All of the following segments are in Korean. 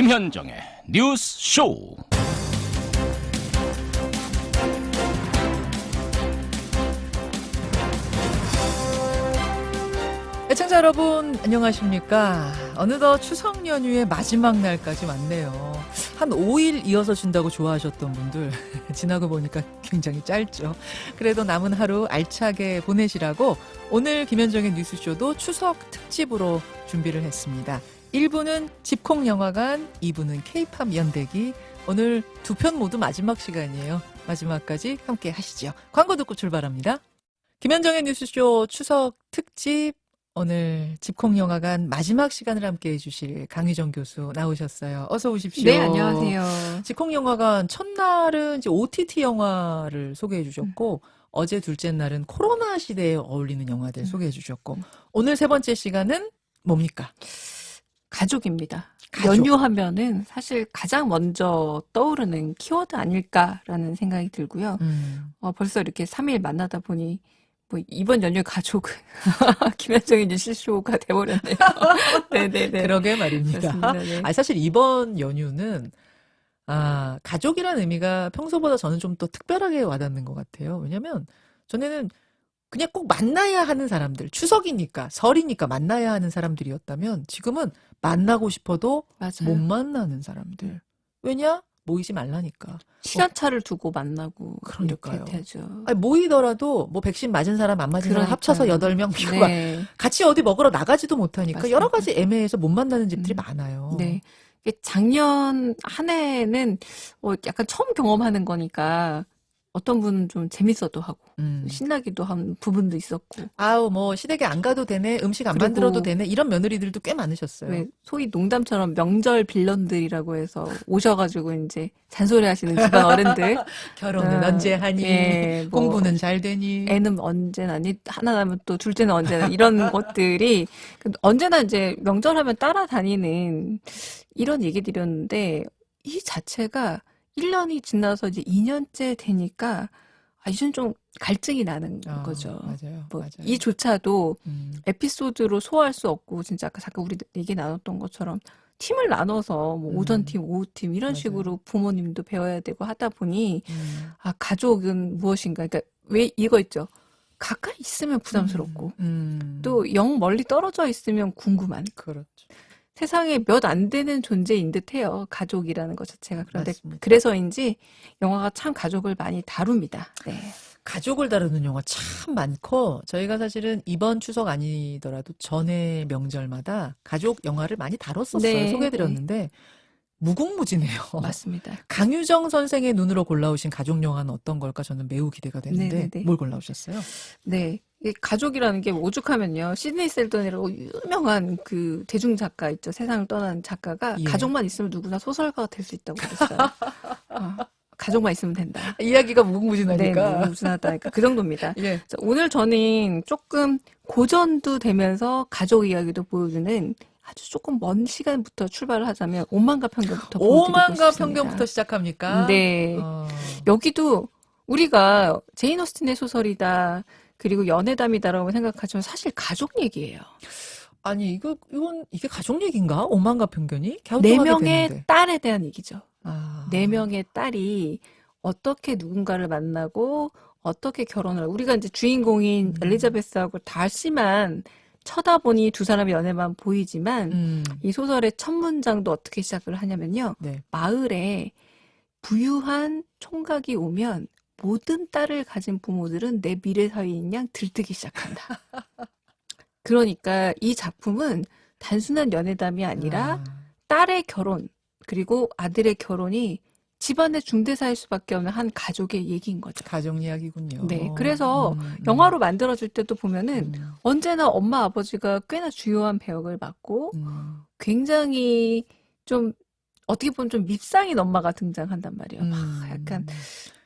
김현정의 뉴스 쇼. 애청자 여러분 안녕하십니까. 어느덧 추석 연휴의 마지막 날까지 왔네요. 한 5일 이어서 준다고 좋아하셨던 분들 지나고 보니까 굉장히 짧죠. 그래도 남은 하루 알차게 보내시라고 오늘 김현정의 뉴스쇼도 추석 특집으로 준비를 했습니다. 1부는 집콕영화관, 2부는 K-팝 연대기. 오늘 두 편 모두 마지막 시간이에요. 마지막까지 함께 하시죠. 광고 듣고 출발합니다. 김현정의 뉴스쇼 추석 특집, 오늘 집콕영화관 마지막 시간을 함께 해주실 강희정 교수 나오셨어요. 어서 오십시오. 네, 안녕하세요. 집콕영화관 첫날은 이제 OTT 영화를 소개해 주셨고 어제 둘째 날은 코로나 시대에 어울리는 영화들 소개해 주셨고 오늘 세 번째 시간은 뭡니까? 가족입니다. 가족. 연휴하면은 사실 가장 먼저 떠오르는 키워드 아닐까라는 생각이 들고요. 벌써 이렇게 3일 만나다 보니 뭐 이번 연휴 가족은 김현정의 뉴스쇼가 돼버렸네요. 네네네. 그러게 말입니다. 그렇습니다. 네. 아, 사실 이번 연휴는 가족이라는 의미가 평소보다 저는 좀 더 특별하게 와닿는 것 같아요. 왜냐면 전에는 그냥 꼭 만나야 하는 사람들, 추석이니까, 설이니까 만나야 하는 사람들이었다면 지금은 만나고 싶어도 맞아요. 못 만나는 사람들. 왜냐? 모이지 말라니까. 시간차를 두고 만나고 그러니까요. 이렇게 되죠. 아니, 모이더라도 뭐 백신 맞은 사람 안 맞은 사람 그러니까요. 합쳐서 8명 피고가 네. 같이 어디 먹으러 나가지도 못하니까 맞습니다. 여러 가지 애매해서 못 만나는 집들이 많아요. 네. 이게 작년 한 해는 약간 처음 경험하는 거니까 어떤 분은 좀 재밌어도 하고 신나기도 한 부분도 있었고. 아우 뭐 시댁에 안 가도 되네, 음식 안 그리고 만들어도 되네 이런 며느리들도 꽤 많으셨어요. 왜 소위 농담처럼 명절 빌런들이라고 해서 오셔가지고 이제 잔소리하시는 집안 어른들. 결혼은 언제 하니, 예, 뭐 공부는 잘 되니. 애는 언제 나니, 하나 나면 또 둘째는 언제 나니, 이런 것들이 언제나 이제 명절하면 따라다니는 이런 얘기들이었는데 이 자체가 1년이 지나서 이제 2년째 되니까 이제는 좀 갈증이 나는 거죠. 맞아요. 뭐 맞아요. 이조차도 에피소드로 소화할 수 없고 진짜 아까 잠깐 우리 얘기 나눴던 것처럼 팀을 나눠서 뭐 오전 팀, 오후 팀 이런 맞아요. 식으로 부모님도 배워야 되고 하다 보니 가족은 무엇인가? 그러니까 왜 이거 있죠? 가까이 있으면 부담스럽고 또 영 멀리 떨어져 있으면 궁금한. 그렇죠. 세상에 몇 안 되는 존재인 듯해요. 가족이라는 것 자체가. 그런데 맞습니다. 그래서인지 영화가 참 가족을 많이 다룹니다. 네. 가족을 다루는 영화 참 많고 저희가 사실은 이번 추석 아니더라도 전에 명절마다 가족 영화를 많이 다뤘었어요. 네, 소개해드렸는데 무궁무진해요. 맞습니다. 강유정 선생의 눈으로 골라오신 가족 영화는 어떤 걸까 저는 매우 기대가 되는데 네네네. 뭘 골라오셨어요? 네. 이 가족이라는 게 오죽하면요. 시드니 셀던이라고 유명한 그 대중 작가 있죠. 세상을 떠난 작가가 예. 가족만 있으면 누구나 소설가가 될 수 있다고 그랬어요. 가족만 있으면 된다. 이야기가 네, 무궁무진하니까. 무진하다니까 그 정도입니다. 예. 자, 오늘 저는 조금 고전도 되면서 가족 이야기도 보여주는 아주 조금 먼 시간부터 출발을 하자면 오만과 편견부터 보여드리고 오만과 싶습니다. 편견부터 시작합니까? 네. 여기도 우리가 제인 오스틴의 소설이다. 그리고 연애담이다라고 생각하지만 사실 가족 얘기예요. 아니 이게 가족 얘기인가? 오만과 편견이? 네 갸우뚱하게 명의 되는데. 딸에 대한 얘기죠. 네 4명의 딸이 어떻게 누군가를 만나고 어떻게 결혼을 하고 우리가 이제 주인공인 엘리자베스하고 달씨만 쳐다보니 두 사람의 연애만 보이지만 이 소설의 첫 문장도 어떻게 시작을 하냐면요. 네. 마을에 부유한 총각이 오면 모든 딸을 가진 부모들은 내 미래 사위인 양 들뜨기 시작한다. 그러니까 이 작품은 단순한 연애담이 아니라 딸의 결혼 그리고 아들의 결혼이 집안의 중대사일 수밖에 없는 한 가족의 얘기인 거죠. 가족 이야기군요. 네, 그래서 영화로 만들어질 때도 보면은 언제나 엄마 아버지가 꽤나 주요한 배역을 맡고 굉장히 좀 어떻게 보면 좀 밉상인 엄마가 등장한단 말이에요. 막 약간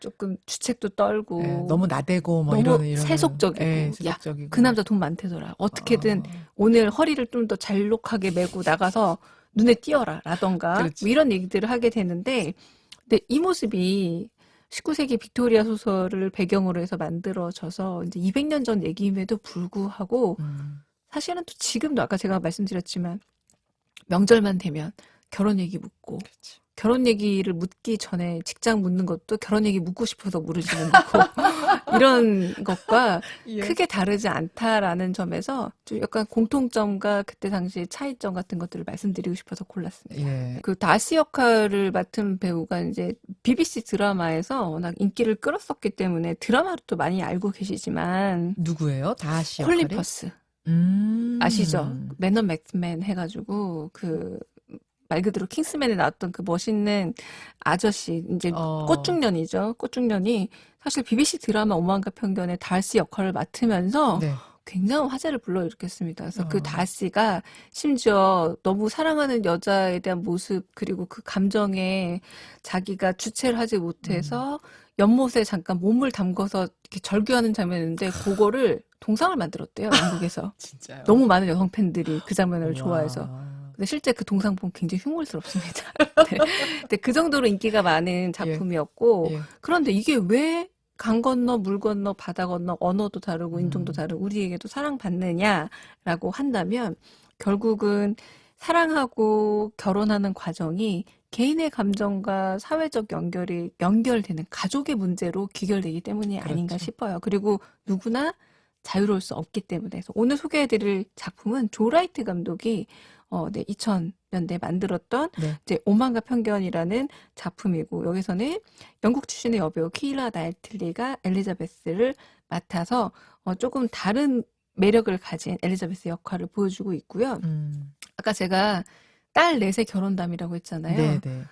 조금 주책도 떨고 네, 너무 나대고 뭐 너무 이런 세속적이고 네, 야, 세속적이고. 그 남자 돈 많대더라. 어떻게든 오늘 허리를 좀 더 잘록하게 메고 나가서 눈에 띄어라 라던가 그렇지. 뭐 이런 얘기들을 하게 되는데 근데 이 모습이 19세기 빅토리아 소설을 배경으로 해서 만들어져서 이제 200년 전 얘기임에도 불구하고 사실은 또 지금도 아까 제가 말씀드렸지만 명절만 되면 결혼 얘기 묻고 그렇지. 결혼 얘기를 묻기 전에 직장 묻는 것도 결혼 얘기 묻고 싶어서 물으시는 거고 이런 것과 예. 크게 다르지 않다라는 점에서 좀 약간 공통점과 그때 당시 차이점 같은 것들을 말씀드리고 싶어서 골랐습니다. 예. 그 다시 역할을 맡은 배우가 이제 BBC 드라마에서 워낙 인기를 끌었었기 때문에 드라마로 또 많이 알고 계시지만 누구예요? 다시 역할이? 콜린 퍼스 음. 아시죠? 맨 업 맥스맨 해가지고 그 말 그대로 킹스맨에 나왔던 그 멋있는 아저씨 이제 꽃중년이죠. 꽃중년이 사실 BBC 드라마 오만과 편견의 달씨 역할을 맡으면서 네. 굉장한 화제를 불러일으켰습니다. 그래서 그 어. 다씨가 심지어 너무 사랑하는 여자에 대한 모습 그리고 그 감정에 자기가 주체를 하지 못해서 연못에 잠깐 몸을 담궈서 이렇게 절규하는 장면인데 그거를 동상을 만들었대요. 영국에서. 진짜요. 너무 많은 여성 팬들이 그 장면을 우와. 좋아해서. 근데 실제 그 동상 보면 굉장히 흉물스럽습니다. 네. 근데 그 정도로 인기가 많은 작품이었고 예. 그런데 이게 왜 강 건너 물 건너 바다 건너 언어도 다르고 인종도 다르고 우리에게도 사랑받느냐라고 한다면 결국은 사랑하고 결혼하는 과정이 개인의 감정과 사회적 연결되는 가족의 문제로 귀결되기 때문이 아닌가 그렇죠. 싶어요. 그리고 누구나 자유로울 수 없기 때문에. 그래서 오늘 소개해드릴 작품은 조 라이트 감독이 2000년대 만들었던 네. 이제 오만과 편견이라는 작품이고 여기서는 영국 출신의 여배우 키라 나이틀리가 엘리자베스를 맡아서 조금 다른 매력을 가진 엘리자베스 역할을 보여주고 있고요. 아까 제가 딸 넷의 결혼담이라고 했잖아요. 네네.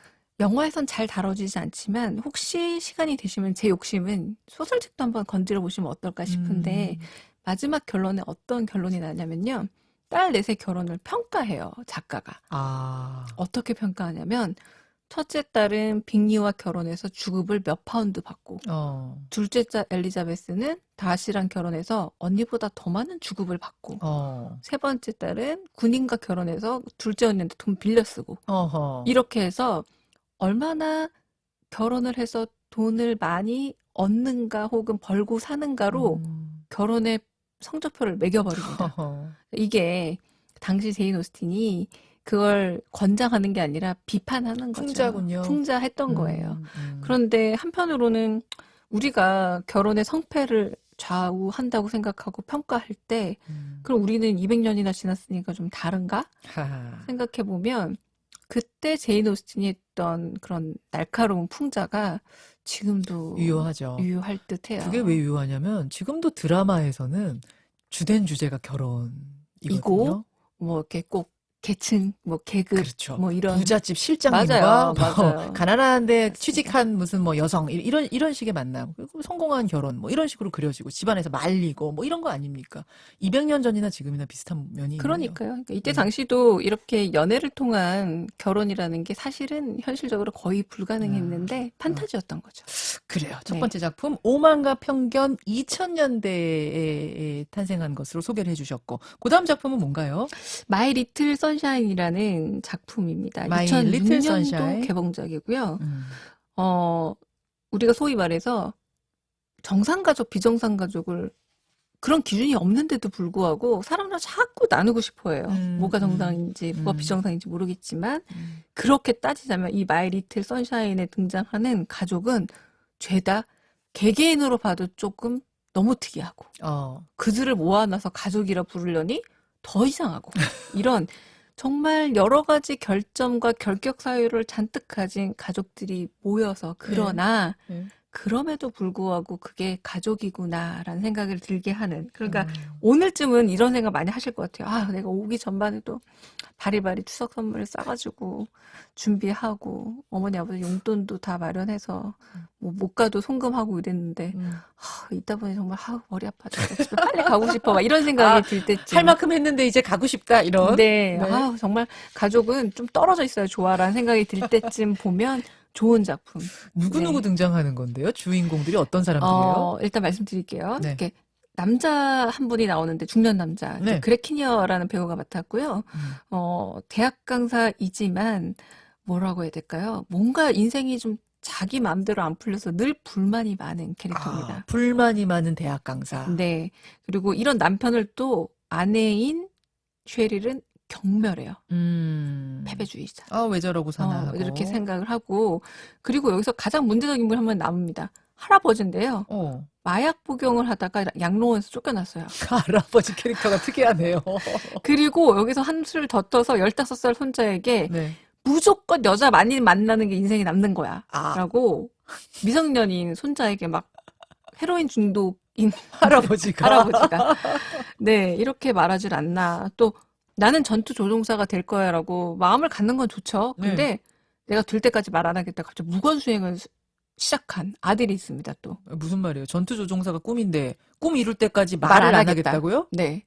영화에선 잘 다뤄지지 않지만 혹시 시간이 되시면 제 욕심은 소설책도 한번 건드려 보시면 어떨까 싶은데 마지막 결론에 어떤 결론이 나냐면요. 딸 넷의 결혼을 평가해요. 작가가. 아. 어떻게 평가하냐면 첫째 딸은 빅리와 결혼해서 주급을 몇 파운드 받고 둘째 딸 엘리자베스는 다시랑 결혼해서 언니보다 더 많은 주급을 받고 세 번째 딸은 군인과 결혼해서 둘째 언니한테 돈 빌려 쓰고 어허. 이렇게 해서 얼마나 결혼을 해서 돈을 많이 얻는가 혹은 벌고 사는가로 결혼의 성적표를 매겨버립니다. 어허. 이게 당시 제인 오스틴이 그걸 권장하는 게 아니라 비판하는 거죠. 풍자군요. 풍자했던 거예요. 그런데 한편으로는 우리가 결혼의 성패를 좌우한다고 생각하고 평가할 때 그럼 우리는 200년이나 지났으니까 좀 다른가? 하하. 생각해보면 그때 제인 오스틴이 했던 그런 날카로운 풍자가 지금도 유효하죠. 유효할 듯해요. 그게 왜 유효하냐면 지금도 드라마에서는 주된 주제가 결혼이거든요. 이고 뭐 이렇게 꼭 계층, 뭐 계급, 그렇죠. 뭐 이런 부잣집 실장님과 맞아요, 뭐 맞아요. 가난한데 취직한 무슨 뭐 여성 이런 식의 만남 그리고 성공한 결혼 뭐 이런 식으로 그려지고 집안에서 말리고 뭐 이런 거 아닙니까? 200년 전이나 지금이나 비슷한 면이 있네요. 그러니까요. 그러니까 이때 당시도 이렇게 연애를 통한 결혼이라는 게 사실은 현실적으로 거의 불가능했는데 판타지였던 거죠. 그래요. 첫 네. 번째 작품 오만과 편견 2000년대에 탄생한 것으로 소개를 해주셨고 그 다음 작품은 뭔가요? 마이 리틀 선샤인이라는 작품입니다. My 2006년도 Little Sunshine. 개봉작이고요. 우리가 소위 말해서 정상가족, 비정상가족을 그런 기준이 없는데도 불구하고 사람들 자꾸 나누고 싶어 해요. 뭐가 정상인지 뭐가 비정상인지 모르겠지만 그렇게 따지자면 이 마이 리틀 선샤인에 등장하는 가족은 죄다 개개인으로 봐도 조금 너무 특이하고 그들을 모아놔서 가족이라 부르려니 더 이상하고 이런 정말 여러 가지 결점과 결격 사유를 잔뜩 가진 가족들이 모여서 그러나 그럼에도 불구하고 그게 가족이구나라는 생각을 들게 하는 그러니까 오늘쯤은 이런 생각 많이 하실 것 같아요. 아, 내가 오기 전만 해도 바리바리 추석 선물을 싸가지고 준비하고 어머니 아버지 용돈도 다 마련해서 뭐 못 가도 송금하고 이랬는데 이따 보니 정말 머리 아파져 집에 빨리 가고 싶어 막 이런 생각이 들 때쯤 할 만큼 했는데 이제 가고 싶다 이런. 네. 정말 가족은 좀 떨어져 있어야 좋아라는 생각이 들 때쯤 보면 좋은 작품. 누구누구 네. 등장하는 건데요? 주인공들이 어떤 사람들이에요? 일단 말씀드릴게요. 네. 이렇게 남자 한 분이 나오는데 중년 남자 네. 그렉 키니어라는 배우가 맡았고요. 대학 강사이지만 뭐라고 해야 될까요? 뭔가 인생이 좀 자기 마음대로 안 풀려서 늘 불만이 많은 캐릭터입니다. 불만이 많은 대학 강사. 네. 그리고 이런 남편을 또 아내인 쉐릴은 경멸해요. 패배주의자. 아, 왜 저러고 사나 하고. 이렇게 생각을 하고 그리고 여기서 가장 문제적인 분이 한 번 나옵니다. 할아버지인데요. 마약 복용을 하다가 양로원에서 쫓겨났어요. 할아버지 캐릭터가 특이하네요. 그리고 여기서 한술 더 떠서 15살 손자에게 네. 무조건 여자 많이 만나는 게 인생에 남는 거야. 아. 라고 미성년인 손자에게 막 헤로인 중독인 할아버지가. 네, 이렇게 말하질 않나. 또 나는 전투 조종사가 될 거야 라고 마음을 갖는 건 좋죠. 근데 내가 될 때까지 말 안 하겠다. 갑자기 무건수행을 시작한 아들이 있습니다, 또. 무슨 말이에요? 전투 조종사가 꿈인데 꿈 이룰 때까지 말을 안 하겠다고요? 네.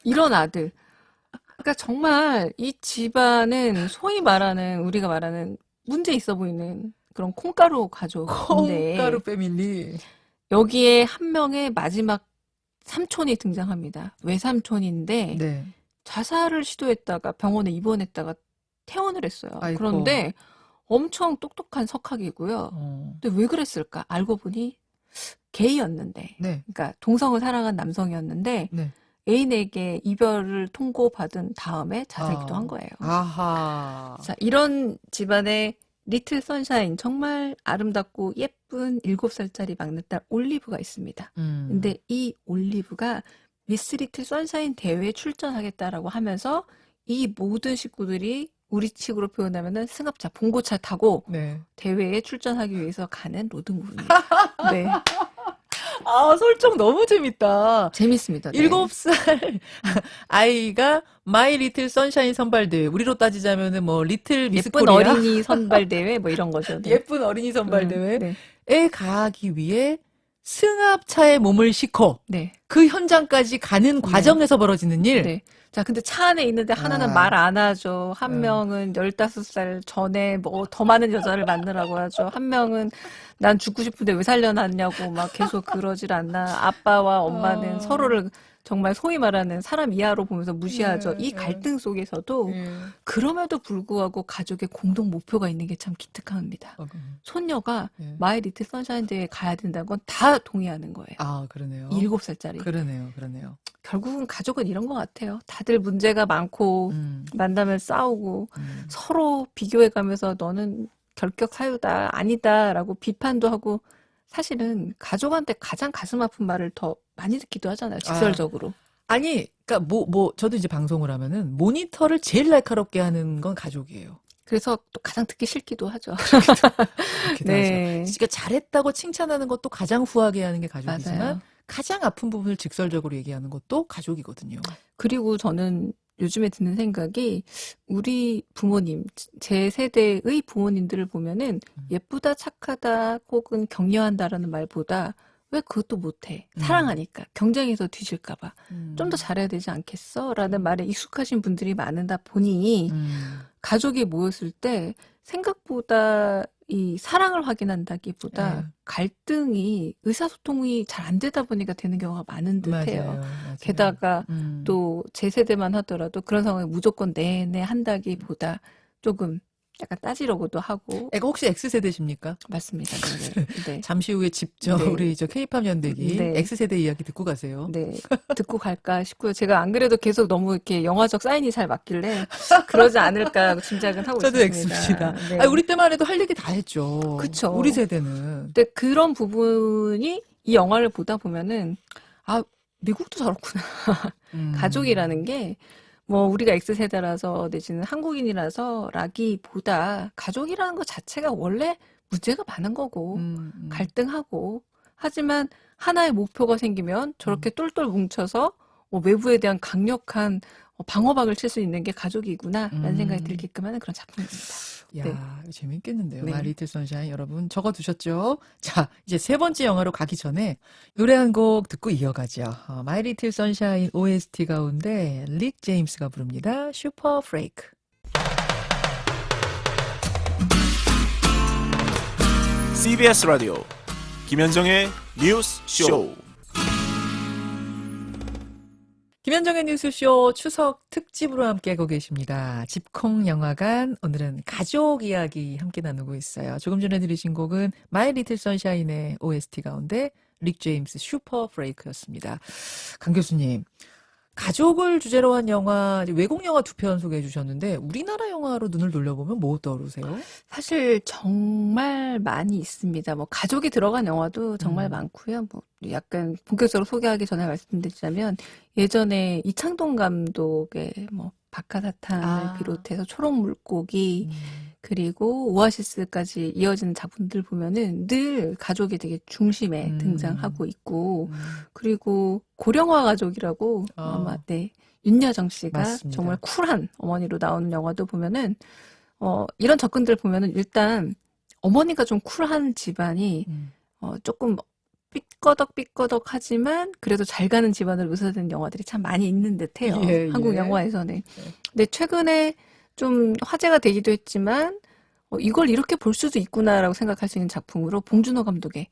이런 아들. 그러니까 정말 이 집안은 소위 말하는 우리가 말하는 문제 있어 보이는 그런 콩가루 가족인데 콩가루 패밀리. 여기에 한 명의 마지막 삼촌이 등장합니다. 외삼촌인데 네. 자살을 시도했다가 병원에 입원했다가 퇴원을 했어요. 아이고. 그런데 엄청 똑똑한 석학이고요. 근데 왜 그랬을까? 알고 보니 게이였는데, 네. 그러니까 동성을 사랑한 남성이었는데 네. 애인에게 이별을 통고받은 다음에 자살기도 한 거예요. 아하. 자, 이런 집안의 리틀 선샤인, 정말 아름답고 예쁜 7살짜리 막내딸 올리브가 있습니다. 근데 이 올리브가 미스 리틀 선샤인 대회에 출전하겠다라고 하면서 이 모든 식구들이 우리 식으로 표현하면은 승합차, 봉고차 타고 네. 대회에 출전하기 위해서 가는 로드무비입니다. 네. 아, 설정 너무 재밌다. 재밌습니다. 네. 7살 아이가 마이 리틀 선샤인 선발대회. 우리로 따지자면은 뭐 리틀 미스 예쁜 코리아. 어린이 선발대회 뭐 이런 거죠. 네. 예쁜 어린이 선발대회에 네. 가기 위해 승합차에 몸을 싣고 네. 그 현장까지 가는 과정에서 벌어지는 일. 네. 자, 근데 차 안에 있는데 하나는 말 안 하죠. 한 명은 15살 전에 뭐 더 많은 여자를 만나라고 하죠. 한 명은 난 죽고 싶은데 왜 살려놨냐고 막 계속 그러질 않나. 아빠와 엄마는 서로를 정말 소위 말하는 사람 이하로 보면서 무시하죠. 이 갈등 속에서도 그럼에도 불구하고 가족의 공동 목표가 있는 게 참 기특합니다. 손녀가 마이 리틀 선샤인 대회에 가야 된다는 건 다 동의하는 거예요. 아, 그러네요. 7살짜리. 그러네요. 결국은 가족은 이런 것 같아요. 다들 문제가 많고 만나면 싸우고 서로 비교해가면서 너는 결격 사유다 아니다라고 비판도 하고 사실은 가족한테 가장 가슴 아픈 말을 더 많이 듣기도 하잖아요. 직설적으로. 아니, 그러니까 저도 이제 방송을 하면은 모니터를 제일 날카롭게 하는 건 가족이에요. 그래서 또 가장 듣기 싫기도 하죠. 네. 그러니까 잘했다고 칭찬하는 것도 가장 후하게 하는 게 가족이지만 맞아요. 가장 아픈 부분을 직설적으로 얘기하는 것도 가족이거든요. 그리고 저는 요즘에 드는 생각이 우리 부모님, 제 세대의 부모님들을 보면은 예쁘다, 착하다, 혹은 격려한다라는 말보다 왜 그것도 못해? 사랑하니까. 경쟁에서 뒤질까봐. 좀 더 잘해야 되지 않겠어? 라는 말에 익숙하신 분들이 많다 보니 가족이 모였을 때 생각보다 이 사랑을 확인한다기보다 갈등이 의사소통이 잘 안 되다 보니까 되는 경우가 많은 듯해요. 맞아요. 게다가 또 제 세대만 하더라도 그런 상황에 무조건 네네 한다기보다 조금 약간 따지려고도 하고. 애가 혹시 X세대십니까? 맞습니다. 네. 네. 잠시 후에 직접 네. 우리 K-팝 연대기 네. X세대 이야기 듣고 가세요. 네. 듣고 갈까 싶고요. 제가 안 그래도 계속 너무 이렇게 영화적 사인이 잘 맞길래 그러지 않을까 짐작은 하고 저도 있습니다. X입니다. 네. 아니, 우리 때만 해도 할 얘기 다 했죠. 그쵸. 우리 세대는. 근데 그런 부분이 이 영화를 보다 보면은 아, 미국도 저렇구나. 가족이라는 게 뭐 우리가 X세대라서 내지는 한국인이라서 라기보다 가족이라는 것 자체가 원래 문제가 많은 거고 갈등하고 하지만 하나의 목표가 생기면 저렇게 똘똘 뭉쳐서 외부에 대한 강력한 방어막을 칠 수 있는 게 가족이구나라는 생각이 들게끔 하는 그런 작품입니다. 야, 네. 이거 재밌겠는데요. 네. 마이 리틀 선샤인 여러분 적어두셨죠? 자, 이제 세 번째 영화로 가기 전에 노래 한 곡 듣고 이어가죠. 마이 리틀 선샤인 OST 가운데 릭 제임스가 부릅니다. 슈퍼 프레이크. CBS 라디오 김현정의 뉴스 쇼. 김현정의 뉴스쇼 추석 특집으로 함께하고 계십니다. 집콕 영화관, 오늘은 가족 이야기 함께 나누고 있어요. 조금 전에 들으신 곡은 마이 리틀 선샤인의 OST 가운데 릭 제임스 슈퍼 프레이크였습니다. 강 교수님, 가족을 주제로 한 영화, 이제 외국 영화 두 편 소개해 주셨는데 우리나라 영화로 눈을 돌려보면 뭐 떠오르세요? 사실 정말 많이 있습니다. 뭐 가족이 들어간 영화도 정말 음. 많고요. 뭐 약간 본격적으로 소개하기 전에 말씀드리자면 예전에 이창동 감독의 뭐 박하사탕을 아. 비롯해서 초록물고기 음. 그리고 오아시스까지 이어지는 작품들 보면은 늘 가족이 되게 중심에 음. 등장하고 있고 음. 그리고 고령화 가족이라고 아. 아마 네 윤여정 씨가 맞습니다. 정말 쿨한 어머니로 나오는 영화도 보면은 이런 접근들 보면은 일단 어머니가 좀 쿨한 집안이 음. 조금 삐꺼덕삐꺼덕하지만 그래도 잘 가는 집안으로 묘사된 영화들이 참 많이 있는 듯해요. 예, 한국 예. 영화에서는. 근데 최근에 좀 화제가 되기도 했지만 이걸 이렇게 볼 수도 있구나라고 생각할 수 있는 작품으로 봉준호 감독의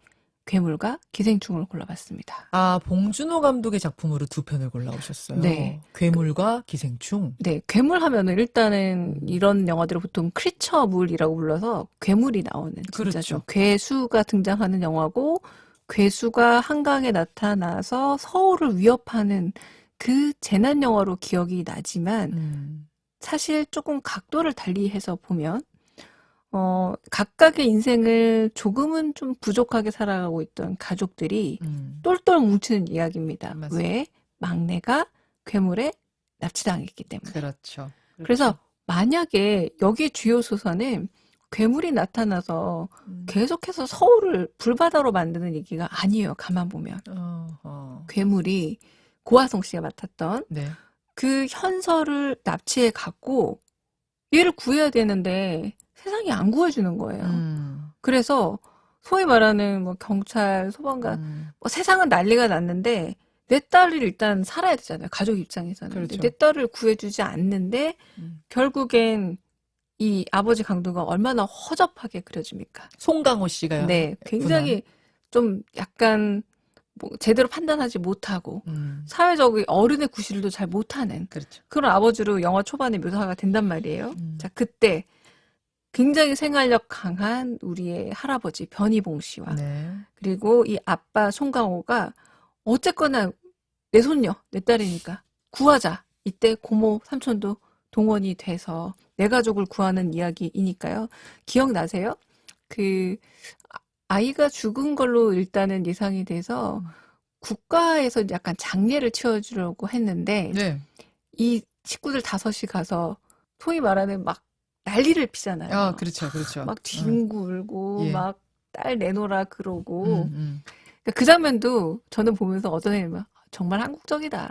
괴물과 기생충을 골라봤습니다. 아, 봉준호 감독의 작품으로 두 편을 골라오셨어요. 네. 괴물과 기생충. 네, 괴물 하면은 일단은 이런 영화들을 보통 크리처물이라고 불러서 괴물이 나오는 진짜 그렇죠. 좀 괴수가 등장하는 영화고 괴수가 한강에 나타나서 서울을 위협하는 그 재난 영화로 기억이 나지만 사실 조금 각도를 달리해서 보면 각각의 인생을 조금은 좀 부족하게 살아가고 있던 가족들이 똘똘 뭉치는 이야기입니다. 맞습니다. 왜? 막내가 괴물에 납치당했기 때문에. 그렇죠. 그래서 만약에 여기 주요 소설은 괴물이 나타나서 계속해서 서울을 불바다로 만드는 얘기가 아니에요. 가만 보면. 괴물이 고아성 씨가 맡았던 네. 그 현서를 납치해 갖고 얘를 구해야 되는데 세상이 안 구해주는 거예요. 그래서 소위 말하는 뭐 경찰, 소방관, 뭐 세상은 난리가 났는데 내 딸이 일단 살아야 되잖아요. 가족 입장에서는. 근데 그렇죠. 내 딸을 구해주지 않는데 결국엔 이 아버지 강도가 얼마나 허접하게 그려집니까? 송강호 씨가요. 네, 굉장히 좀 약간 뭐 제대로 판단하지 못하고 사회적인 어른의 구실도 잘 못하는 그렇죠. 그런 아버지로 영화 초반에 묘사가 된단 말이에요. 자, 그때 굉장히 생활력 강한 우리의 할아버지 변희봉 씨와 네. 그리고 이 아빠 송강호가 어쨌거나 내 손녀, 내 딸이니까 구하자. 이때 고모, 삼촌도 동원이 돼서 내 가족을 구하는 이야기이니까요. 기억나세요? 그 아이가 죽은 걸로 일단은 예상이 돼서 국가에서 약간 장례를 치러주려고 했는데 네. 이 식구들 다섯이 가서 소위 말하는 막 난리를 피잖아요. 아, 그렇죠, 그렇죠. 막 뒹굴고 예. 막 딸 내놓으라 그러고 그러니까 그 장면도 저는 보면서 어떤 애면 정말 한국적이다.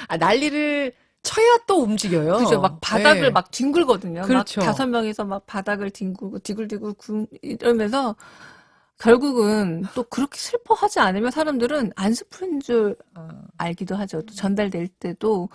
아, 난리를 쳐야 또 움직여요. 그죠? 막 바닥을 네. 막 뒹굴거든요. 그렇죠. 막 5명이서 막 바닥을 뒹굴고 디굴디굴 이러면서 결국은 또 그렇게 슬퍼하지 않으면 사람들은 안 슬픈 줄 알기도 하죠. 또 전달될 때도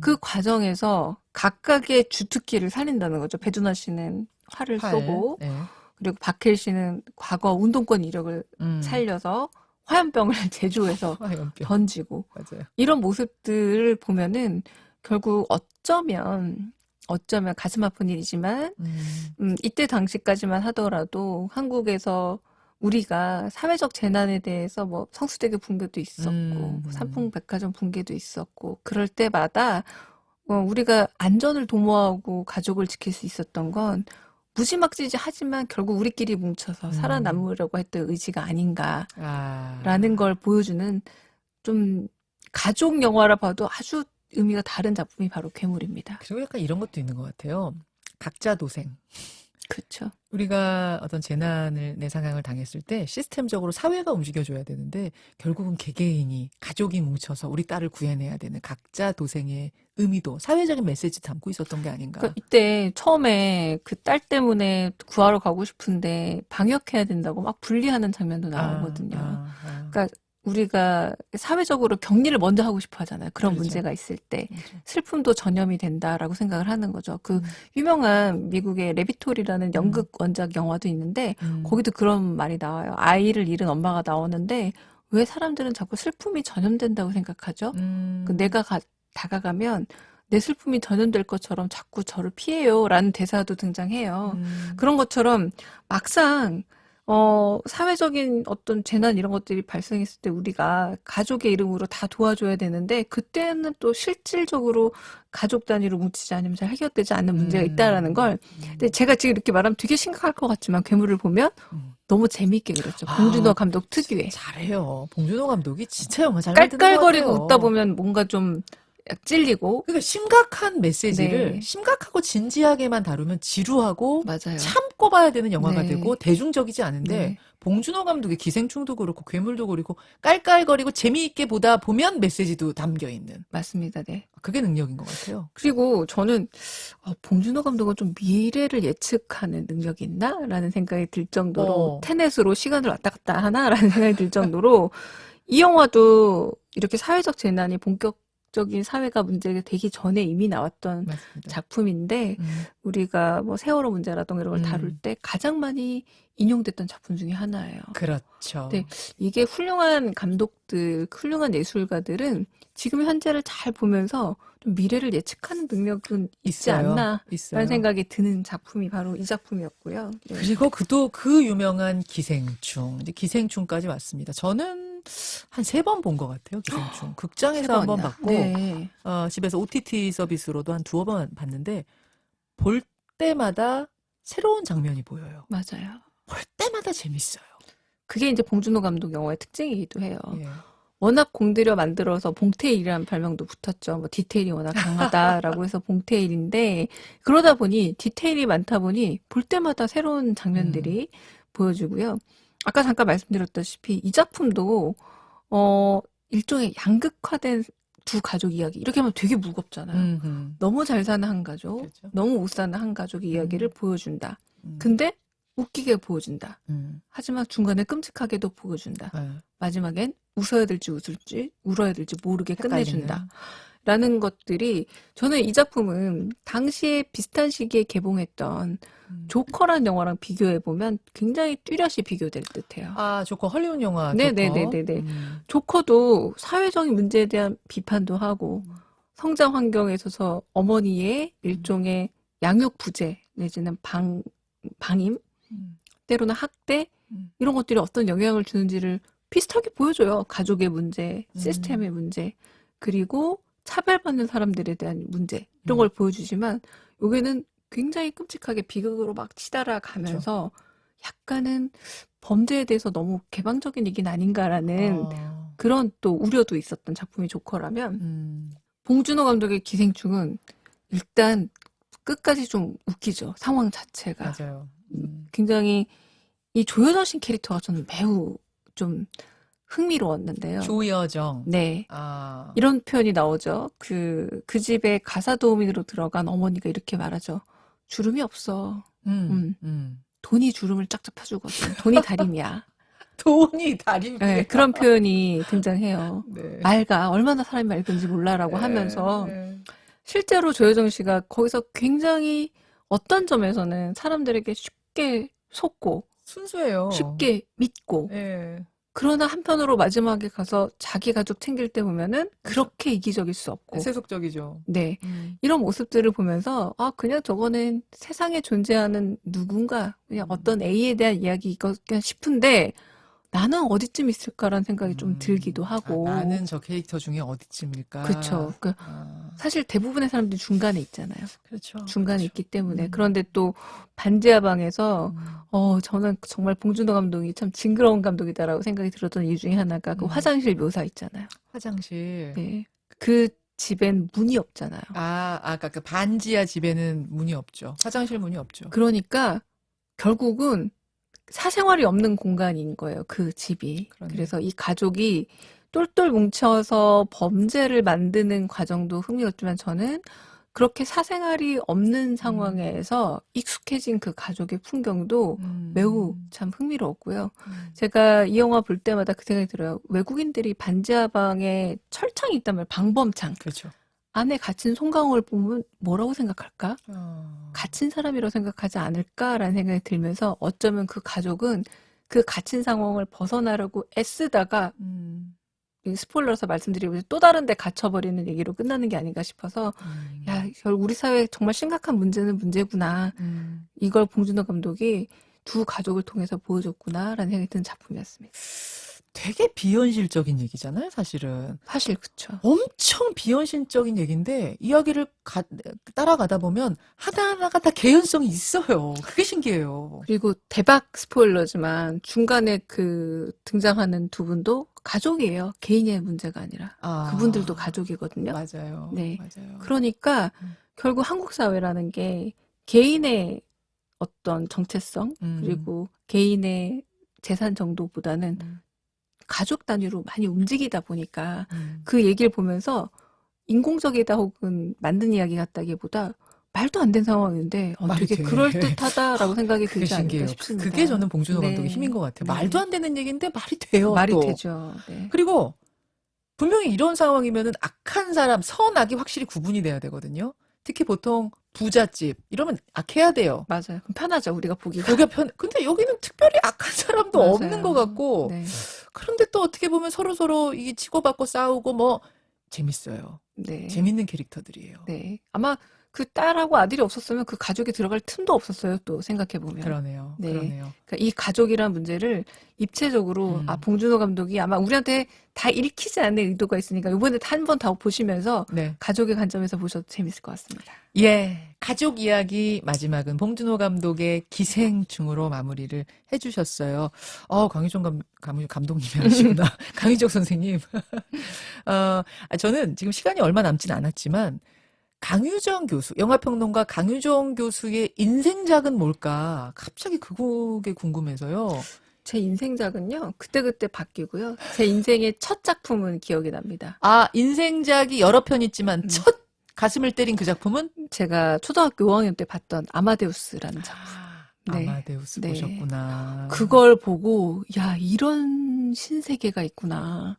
그 과정에서 각각의 주특기를 살린다는 거죠. 배두나 씨는 활을 쏘고 네. 그리고 박해일 씨는 과거 운동권 이력을 살려서 화염병을 제조해서 화염병. 던지고 맞아요. 이런 모습들을 보면은 결국 어쩌면 가슴 아픈 일이지만 이때 당시까지만 하더라도 한국에서 우리가 사회적 재난에 대해서 뭐 성수대교 붕괴도 있었고 뭐 삼풍백화점 붕괴도 있었고 그럴 때마다 우리가 안전을 도모하고 가족을 지킬 수 있었던 건 무지막지지 하지만 결국 우리끼리 뭉쳐서 살아남으려고 했던 의지가 아닌가라는 걸 보여주는 좀 가족 영화라 봐도 아주 의미가 다른 작품이 바로 괴물입니다. 그리고 약간 이런 것도 있는 것 같아요. 각자 도생. 그렇죠. 우리가 어떤 재난을 내 상황을 당했을 때 시스템적으로 사회가 움직여줘야 되는데 결국은 개개인이 가족이 뭉쳐서 우리 딸을 구해내야 되는 각자 도생의 의미도 사회적인 메시지 담고 있었던 게 아닌가. 그러니까 이때 처음에 그 딸 때문에 구하러 가고 싶은데 방역해야 된다고 막 분리하는 장면도 나오거든요. 그러니까 우리가 사회적으로 격리를 먼저 하고 싶어 하잖아요. 그런 그렇죠. 문제가 있을 때 그렇죠. 슬픔도 전염이 된다라고 생각을 하는 거죠. 그 유명한 미국의 레비톨이라는 연극 원작 영화도 있는데 거기도 그런 말이 나와요. 아이를 잃은 엄마가 나오는데 왜 사람들은 자꾸 슬픔이 전염된다고 생각하죠? 내가 다가가면 내 슬픔이 전염될 것처럼 자꾸 저를 피해요라는 대사도 등장해요. 그런 것처럼 막상 사회적인 어떤 재난 이런 것들이 발생했을 때 우리가 가족의 이름으로 다 도와줘야 되는데 그때는 또 실질적으로 가족 단위로 뭉치지 않으면 잘 해결되지 않는 문제가 있다라는 걸. 근데 제가 지금 이렇게 말하면 되게 심각할 것 같지만 괴물을 보면 너무 재미있게 그렸죠. 봉준호 감독 특유의. 잘해요. 봉준호 감독이 진짜 영화 잘 만드는 것 깔깔거리고 같아요. 웃다 보면 뭔가 좀 찔리고. 그러니까 심각한 메시지를 네. 심각하고 진지하게만 다루면 지루하고 맞아요. 참고 봐야 되는 영화가 네. 되고 대중적이지 않은데 네. 봉준호 감독의 기생충도 그렇고 괴물도 그렇고 깔깔거리고 재미있게 보다 보면 메시지도 담겨 있는 맞습니다. 네. 그게 능력인 것 같아요. 그리고 저는 봉준호 감독은 좀 미래를 예측하는 능력이 있나라는 생각이 들 정도로 테넷으로 시간을 왔다 갔다 하나라는 생각이 들 정도로 이 영화도 이렇게 사회적 재난이 본격적인 사회가 문제가 되기 전에 이미 나왔던 맞습니다. 작품인데 우리가 뭐 세월호 문제라던가 이런 걸 다룰 때 가장 많이 인용됐던 작품 중에 하나예요. 그렇죠. 네. 이게 훌륭한 감독들, 훌륭한 예술가들은 지금 현재를 잘 보면서 좀 미래를 예측하는 능력은 있지 있어요. 않나라는 있어요. 생각이 드는 작품이 바로 이 작품이었고요. 네. 그리고 그 유명한 기생충. 이제 기생충까지 왔습니다. 저는 한 3번 본 것 같아요, 기생충. 극장에서 한 번 봤고, 네. 집에서 OTT 서비스로도 한 2번 봤는데, 볼 때마다 새로운 장면이 보여요. 맞아요. 볼 때마다 재밌어요. 그게 이제 봉준호 감독 영화의 특징이기도 해요. 예. 워낙 공들여 만들어서 봉태일이라는 별명도 붙었죠. 뭐 디테일이 워낙 강하다라고 해서 봉태일인데 그러다 보니 디테일이 많다 보니 볼 때마다 새로운 장면들이 보여지고요. 아까 잠깐 말씀드렸다시피 이 작품도 일종의 양극화된 두 가족 이야기 이렇게 하면 되게 무겁잖아요. 너무 잘 사는 한 가족, 그렇죠. 너무 못 사는 한 가족의 이야기를 보여준다. 음. 근데 웃기게 보여준다. 음. 하지만 중간에 끔찍하게도 보여준다. 네. 마지막엔 웃어야 될지 울어야 될지 모르게 끝내준다. 헷갈리는. 라는 것들이 저는 이 작품은 당시에 비슷한 시기에 개봉했던 조커란 영화랑 비교해보면 굉장히 뚜렷이 비교될 듯해요. 아, 조커 헐리우드 영화. 네네네네네. 조커도 사회적인 문제에 대한 비판도 하고 성장 환경에 있어서 어머니의 일종의 양육 부재 내지는 방임 때로는 학대 이런 것들이 어떤 영향을 주는지를 비슷하게 보여줘요. 가족의 문제, 시스템의 문제, 그리고 차별받는 사람들에 대한 문제 이런 걸 보여주지만 여기는 굉장히 끔찍하게 비극으로 막 치달아 가면서 약간은 범죄에 대해서 너무 개방적인 얘기는 아닌가라는 그런 또 우려도 있었던 작품이 조커라면 봉준호 감독의 기생충은 일단 끝까지 좀 웃기죠. 상황 자체가. 맞아요. 굉장히 이 조여정 씨 캐릭터가 저는 매우 좀 흥미로웠는데요. 조여정. 네. 아. 이런 표현이 나오죠. 그 집에 가사 도우미로 들어간 어머니가 이렇게 말하죠. 주름이 없어. 돈이 주름을 쫙쫙 펴주거든. 돈이 다림이야. 돈이 다림이야. 네, 그런 표현이 등장해요. 네. 맑아. 얼마나 사람이 맑은지 몰라라고 하면서 네. 실제로 조여정 씨가 거기서 굉장히 어떤 점에서는 사람들에게 쉽게 속고 순수해요. 쉽게 믿고 네. 그러나 한편으로 마지막에 가서 자기 가족 챙길 때 보면은 그렇게 이기적일 수 없고 세속적이죠. 네 이런 모습들을 보면서 아 그냥 저거는 세상에 존재하는 누군가 그냥 어떤 A에 대한 이야기가 싶은데 나는 어디쯤 있을까라는 생각이 좀 들기도 하고 나는 저 캐릭터 중에 어디쯤일까? 그렇죠. 사실 대부분의 사람들이 중간에 있잖아요. 그렇죠. 중간에 그렇죠. 있기 때문에 그런데 또 반지하방에서 저는 정말 봉준호 감독이 참 징그러운 감독이다라고 생각이 들었던 이유 중에 하나가 그 화장실 묘사 있잖아요. 화장실. 네. 그 집엔 문이 없잖아요. 아까 그 반지하 집에는 문이 없죠. 화장실 문이 없죠. 그러니까 결국은 사생활이 없는 공간인 거예요. 그 집이. 그러네. 그래서 이 가족이 똘똘 뭉쳐서 범죄를 만드는 과정도 흥미롭지만 저는 그렇게 사생활이 없는 상황에서 익숙해진 그 가족의 풍경도 매우 참 흥미로웠고요. 제가 이 영화 볼 때마다 그 생각이 들어요. 외국인들이 반지하방에 철창이 있다면 방범창. 그렇죠. 안에 갇힌 송강호를 보면 뭐라고 생각할까? 갇힌 사람이라고 생각하지 않을까라는 생각이 들면서 어쩌면 그 가족은 그 갇힌 상황을 벗어나려고 애쓰다가 스포일러서 말씀드리고 또 다른 데 갇혀버리는 얘기로 끝나는 게 아닌가 싶어서 야, 우리 사회에 정말 심각한 문제는 문제구나. 이걸 봉준호 감독이 두 가족을 통해서 보여줬구나라는 생각이 드는 작품이었습니다. 되게 비현실적인 얘기잖아요, 사실은. 사실 그쵸. 엄청 비현실적인 얘기인데 이야기를 따라가다 보면 하나하나가 다 개연성이 있어요. 그게 신기해요. 그리고 대박 스포일러지만 중간에 그 등장하는 두 분도 가족이에요. 개인의 문제가 아니라. 아, 그분들도 가족이거든요. 맞아요. 네. 맞아요. 그러니까 결국 한국 사회라는 게 개인의 어떤 정체성 그리고 개인의 재산 정도보다는 가족 단위로 많이 움직이다 보니까 그 얘기를 보면서 인공적이다 혹은 만든 이야기 같다기보다 말도 안 되는 상황인데 말이 되게 돼. 그럴듯하다라고 생각이 그게 들지 않을까 신기해요. 싶습니다. 그게 저는 봉준호 네. 감독의 힘인 것 같아요. 네. 말도 안 되는 얘기인데 말이 돼요. 말이 또. 되죠. 네. 그리고 분명히 이런 상황이면은 악한 사람, 선악이 확실히 구분이 돼야 되거든요. 특히 보통 부잣집 이러면 악해야 돼요. 맞아요. 그럼 편하죠. 우리가 보기가. 여기가 근데 여기는 특별히 악한 사람도 맞아요. 없는 것 같고. 네. 그런데 또 어떻게 보면 서로 이게 치고받고 싸우고 뭐 재밌어요. 네. 재밌는 캐릭터들이에요. 네. 아마 그 딸하고 아들이 없었으면 그 가족이 들어갈 틈도 없었어요. 또 생각해 보면. 그러네요. 네. 그러네요. 그러니까 이 가족이란 문제를 입체적으로 봉준호 감독이 아마 우리한테 다 읽히지 않는 의도가 있으니까 이번에 한 번 더 보시면서 네. 가족의 관점에서 보셔도 재밌을 것 같습니다. 예. 가족 이야기 마지막은 봉준호 감독의 기생충으로 마무리를 해주셨어요. 강유정 감독님이 하시구나. 강유정 선생님. 저는 지금 시간이 얼마 남진 않았지만 강유정 교수, 영화평론가 강유정 교수의 인생작은 뭘까? 갑자기 그게 궁금해서요. 제 인생작은요. 그때그때 바뀌고요. 제 인생의 첫 작품은 기억이 납니다. 인생작이 여러 편 있지만 첫 가슴을 때린 그 작품은? 제가 초등학교 5학년 때 봤던 아마데우스라는 작품. 네. 아마데우스 네. 보셨구나. 그걸 보고 야 이런 신세계가 있구나.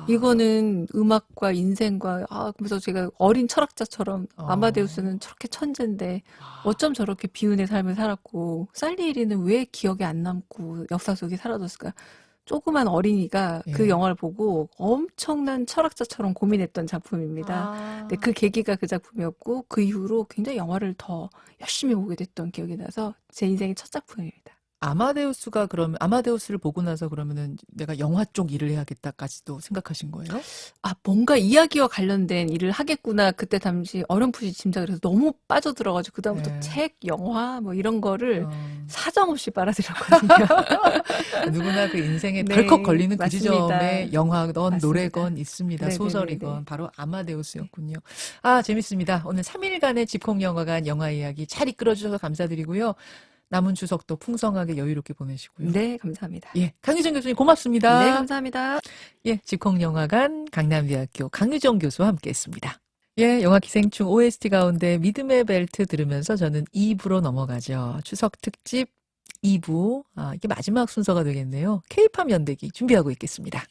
이거는 음악과 인생과 그래서 제가 어린 철학자처럼 아마데우스는 저렇게 천재인데 어쩜 저렇게 비운의 삶을 살았고 살리에리는 왜 기억에 안 남고 역사 속에 사라졌을까. 조그만 어린이가 그 영화를 보고 엄청난 철학자처럼 고민했던 작품입니다. 근데 그 계기가 그 작품이었고 그 이후로 굉장히 영화를 더 열심히 보게 됐던 기억이 나서 제 인생의 첫 작품입니다. 아마데우스를 보고 나서 그러면은 내가 영화 쪽 일을 해야겠다까지도 생각하신 거예요? 뭔가 이야기와 관련된 일을 하겠구나. 그때 당시 어렴풋이 짐작을 해서 너무 빠져들어가지고 그다음부터 네. 책, 영화 뭐 이런 거를 사정없이 빨아들였거든요. 누구나 그 인생에 네, 덜컥 걸리는 그 맞습니다. 지점에 영화건 맞습니다. 노래건 있습니다. 네네네네. 소설이건 바로 아마데우스였군요. 재밌습니다. 오늘 3일간의 집콕영화관 영화 이야기 잘 이끌어주셔서 감사드리고요. 남은 추석도 풍성하게 여유롭게 보내시고요. 네, 감사합니다. 예, 강유정 교수님 고맙습니다. 네, 감사합니다. 예, 집콕영화관 강남대학교 강유정 교수와 함께했습니다. 예, 영화 기생충 OST 가운데 믿음의 벨트 들으면서 저는 2부로 넘어가죠. 추석 특집 2부. 이게 마지막 순서가 되겠네요. K-팝 연대기 준비하고 있겠습니다.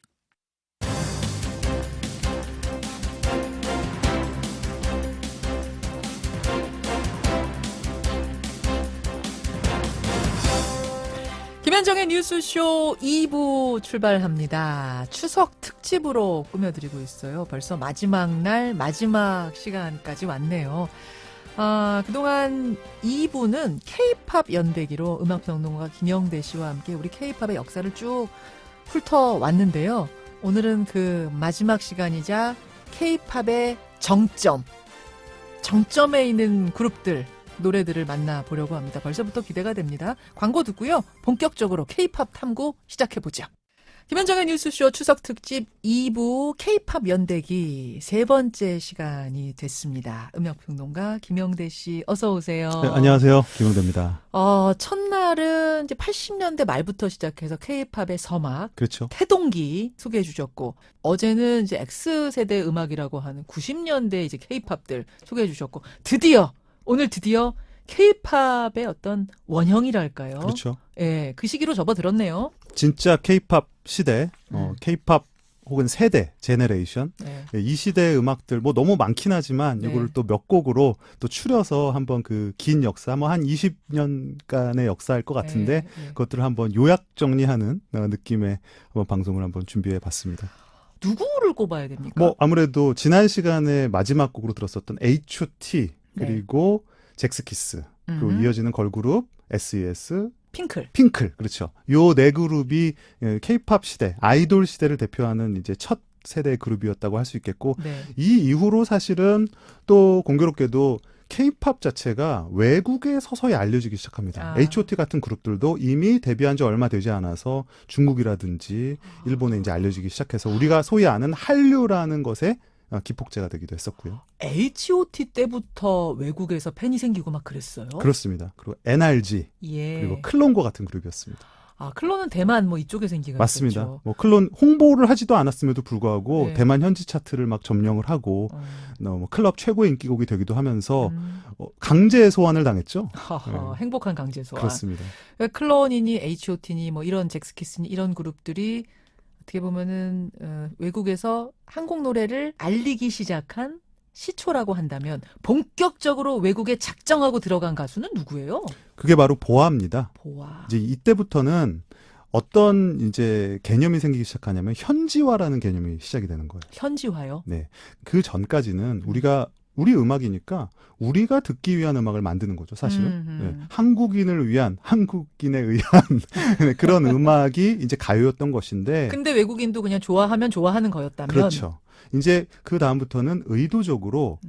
김현정의 뉴스쇼 2부 출발합니다. 추석 특집으로 꾸며드리고 있어요. 벌써 마지막 날, 마지막 시간까지 왔네요. 그동안 2부는 K-팝 연대기로 음악평론가 김영대 씨와 함께 우리 K-팝의 역사를 쭉 훑어왔는데요. 오늘은 그 마지막 시간이자 K-팝의 정점에 있는 그룹들, 노래들을 만나보려고 합니다. 벌써부터 기대가 됩니다. 광고 듣고요. 본격적으로 K-팝 탐구 시작해보죠. 김현정의 뉴스쇼 추석 특집 2부 K-팝 연대기 세 번째 시간이 됐습니다. 음악평론가 김영대 씨 어서 오세요. 네, 안녕하세요. 김영대입니다. 첫날은 이제 80년대 말부터 시작해서 K-팝의 서막, 그렇죠. 태동기 소개해 주셨고, 어제는 이제 X세대 음악이라고 하는 90년대 이제 K-팝들 소개해 주셨고, 오늘 드디어 K-팝의 어떤 원형이랄까요? 그렇죠. 예, 그 시기로 접어들었네요. 진짜 K-팝 시대, K-팝 혹은 세대, 제네레이션. 네. 이 시대의 음악들 뭐 너무 많긴 하지만 네. 이거를 또 몇 곡으로 또 추려서 한번 그 긴 역사, 뭐 한 20년간의 역사일 것 같은데 네. 그것들을 한번 요약 정리하는 느낌의 한번 방송을 한번 준비해 봤습니다. 누구를 꼽아야 됩니까? 뭐 아무래도 지난 시간에 마지막 곡으로 들었었던 H.O.T. 그리고 잭스키스, 그리고 이어지는 걸그룹 SES, 핑클. 그렇죠. 요 네 그룹이 케이팝 시대, 아이돌 시대를 대표하는 이제 첫 세대 그룹이었다고 할 수 있겠고, 네. 이 이후로 사실은 또 공교롭게도 케이팝 자체가 외국에 서서히 알려지기 시작합니다. 아. H.O.T 같은 그룹들도 이미 데뷔한 지 얼마 되지 않아서 중국이라든지 일본에 이제 알려지기 시작해서 우리가 소위 아는 한류라는 것에 기폭제가 되기도 했었고요. H.O.T 때부터 외국에서 팬이 생기고 막 그랬어요. 그렇습니다. 그리고 NRG 예. 그리고 클론과 같은 그룹이었습니다. 아, 클론은 대만 뭐 이쪽에 생기가 맞습니다. 있었죠. 뭐 클론 홍보를 하지도 않았음에도 불구하고 네. 대만 현지 차트를 막 점령을 하고 뭐 클럽 최고의 인기곡이 되기도 하면서 강제 소환을 당했죠. 하하, 네. 행복한 강제 소환. 그렇습니다. 그러니까 클론이니 H.O.T니 뭐 이런 잭스키스니 이런 그룹들이 어떻게 보면은 외국에서 한국 노래를 알리기 시작한 시초라고 한다면 본격적으로 외국에 작정하고 들어간 가수는 누구예요? 그게 바로 보아입니다. 보아. 이제 이때부터는 어떤 이제 개념이 생기기 시작하냐면 현지화라는 개념이 시작이 되는 거예요. 현지화요? 네. 그 전까지는 우리 음악이니까 우리가 듣기 위한 음악을 만드는 거죠, 사실은. 네. 한국인을 위한, 한국인에 의한 네, 그런 음악이 이제 가요였던 것인데. 근데 외국인도 그냥 좋아하면 좋아하는 거였다면. 그렇죠. 이제 그 다음부터는 의도적으로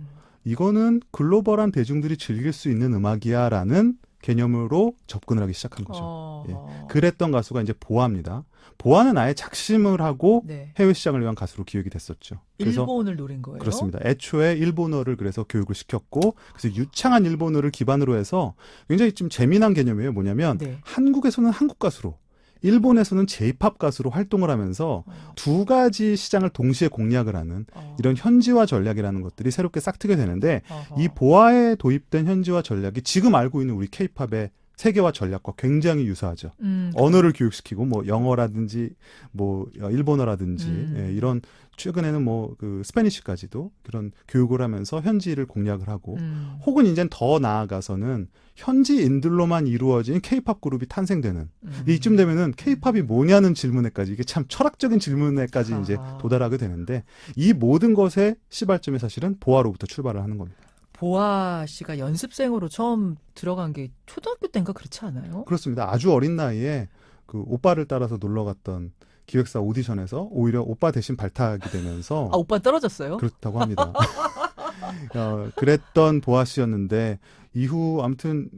이거는 글로벌한 대중들이 즐길 수 있는 음악이야라는 개념으로 접근을 하기 시작한 거죠. 예. 그랬던 가수가 이제 보아입니다. 보아는 아예 작심을 하고 네. 해외 시장을 위한 가수로 기획이 됐었죠. 그래서 일본을 노린 거예요? 그렇습니다. 애초에 일본어를 그래서 교육을 시켰고, 그래서 유창한 일본어를 기반으로 해서 굉장히 좀 재미난 개념이에요. 뭐냐면 네. 한국에서는 한국 가수로, 일본에서는 J-팝 가수로 활동을 하면서 두 가지 시장을 동시에 공략을 하는 이런 현지화 전략이라는 것들이 새롭게 싹트게 되는데, 이 보아에 도입된 현지화 전략이 지금 알고 있는 우리 K-팝의 세계화 전략과 굉장히 유사하죠. 언어를 교육시키고 뭐 영어라든지 뭐 일본어라든지 예, 이런 최근에는 뭐 그 스페니쉬까지도 그런 교육을 하면서 현지를 공략을 하고 혹은 이제 더 나아가서는 현지인들로만 이루어진 K-팝 그룹이 탄생되는 이쯤 되면은 K-팝이 뭐냐는 질문에까지 이게 참 철학적인 질문에까지 이제 도달하게 되는데 이 모든 것의 시발점이 사실은 보아로부터 출발을 하는 겁니다. 보아 씨가 연습생으로 처음 들어간 게 초등학교 때인가 그렇지 않아요? 그렇습니다. 아주 어린 나이에 그 오빠를 따라서 놀러 갔던 기획사 오디션에서 오히려 오빠 대신 발탁이 되면서 아, 오빠 떨어졌어요? 그렇다고 합니다. 그랬던 보아 씨였는데 이후 아무튼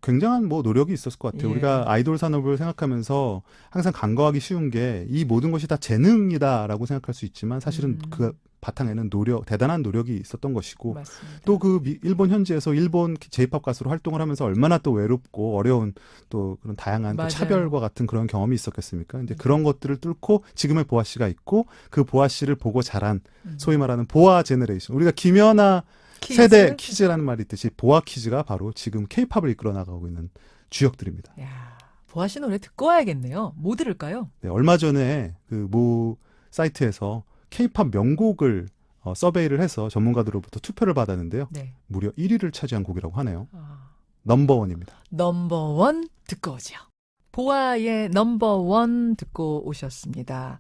굉장한 뭐 노력이 있었을 것 같아요. 예. 우리가 아이돌 산업을 생각하면서 항상 간과하기 쉬운 게 이 모든 것이 다 재능이다라고 생각할 수 있지만 사실은 그 바탕에는 대단한 노력이 있었던 것이고 맞습니다. 또 그 일본 현지에서 일본 J-팝 가수로 활동을 하면서 얼마나 또 외롭고 어려운 또 그런 다양한 또 맞아요. 차별과 같은 그런 경험이 있었겠습니까? 근데 그런 것들을 뚫고 지금의 보아 씨가 있고 그 보아 씨를 보고 자란 소위 말하는 보아 제너레이션. 우리가 김연아 세대 키즈라는 말이 있듯이 보아 키즈가 바로 지금 K-팝을 이끌어 나가고 있는 주역들입니다. 야, 보아 씨 노래 듣고 와야겠네요. 뭐 들을까요? 네, 얼마 전에 그 모 사이트에서 K-팝 명곡을 서베이를 해서 전문가들로부터 투표를 받았는데요. 네. 무려 1위를 차지한 곡이라고 하네요. 넘버원입니다. 넘버원 듣고 오죠. 보아의 넘버원 듣고 오셨습니다.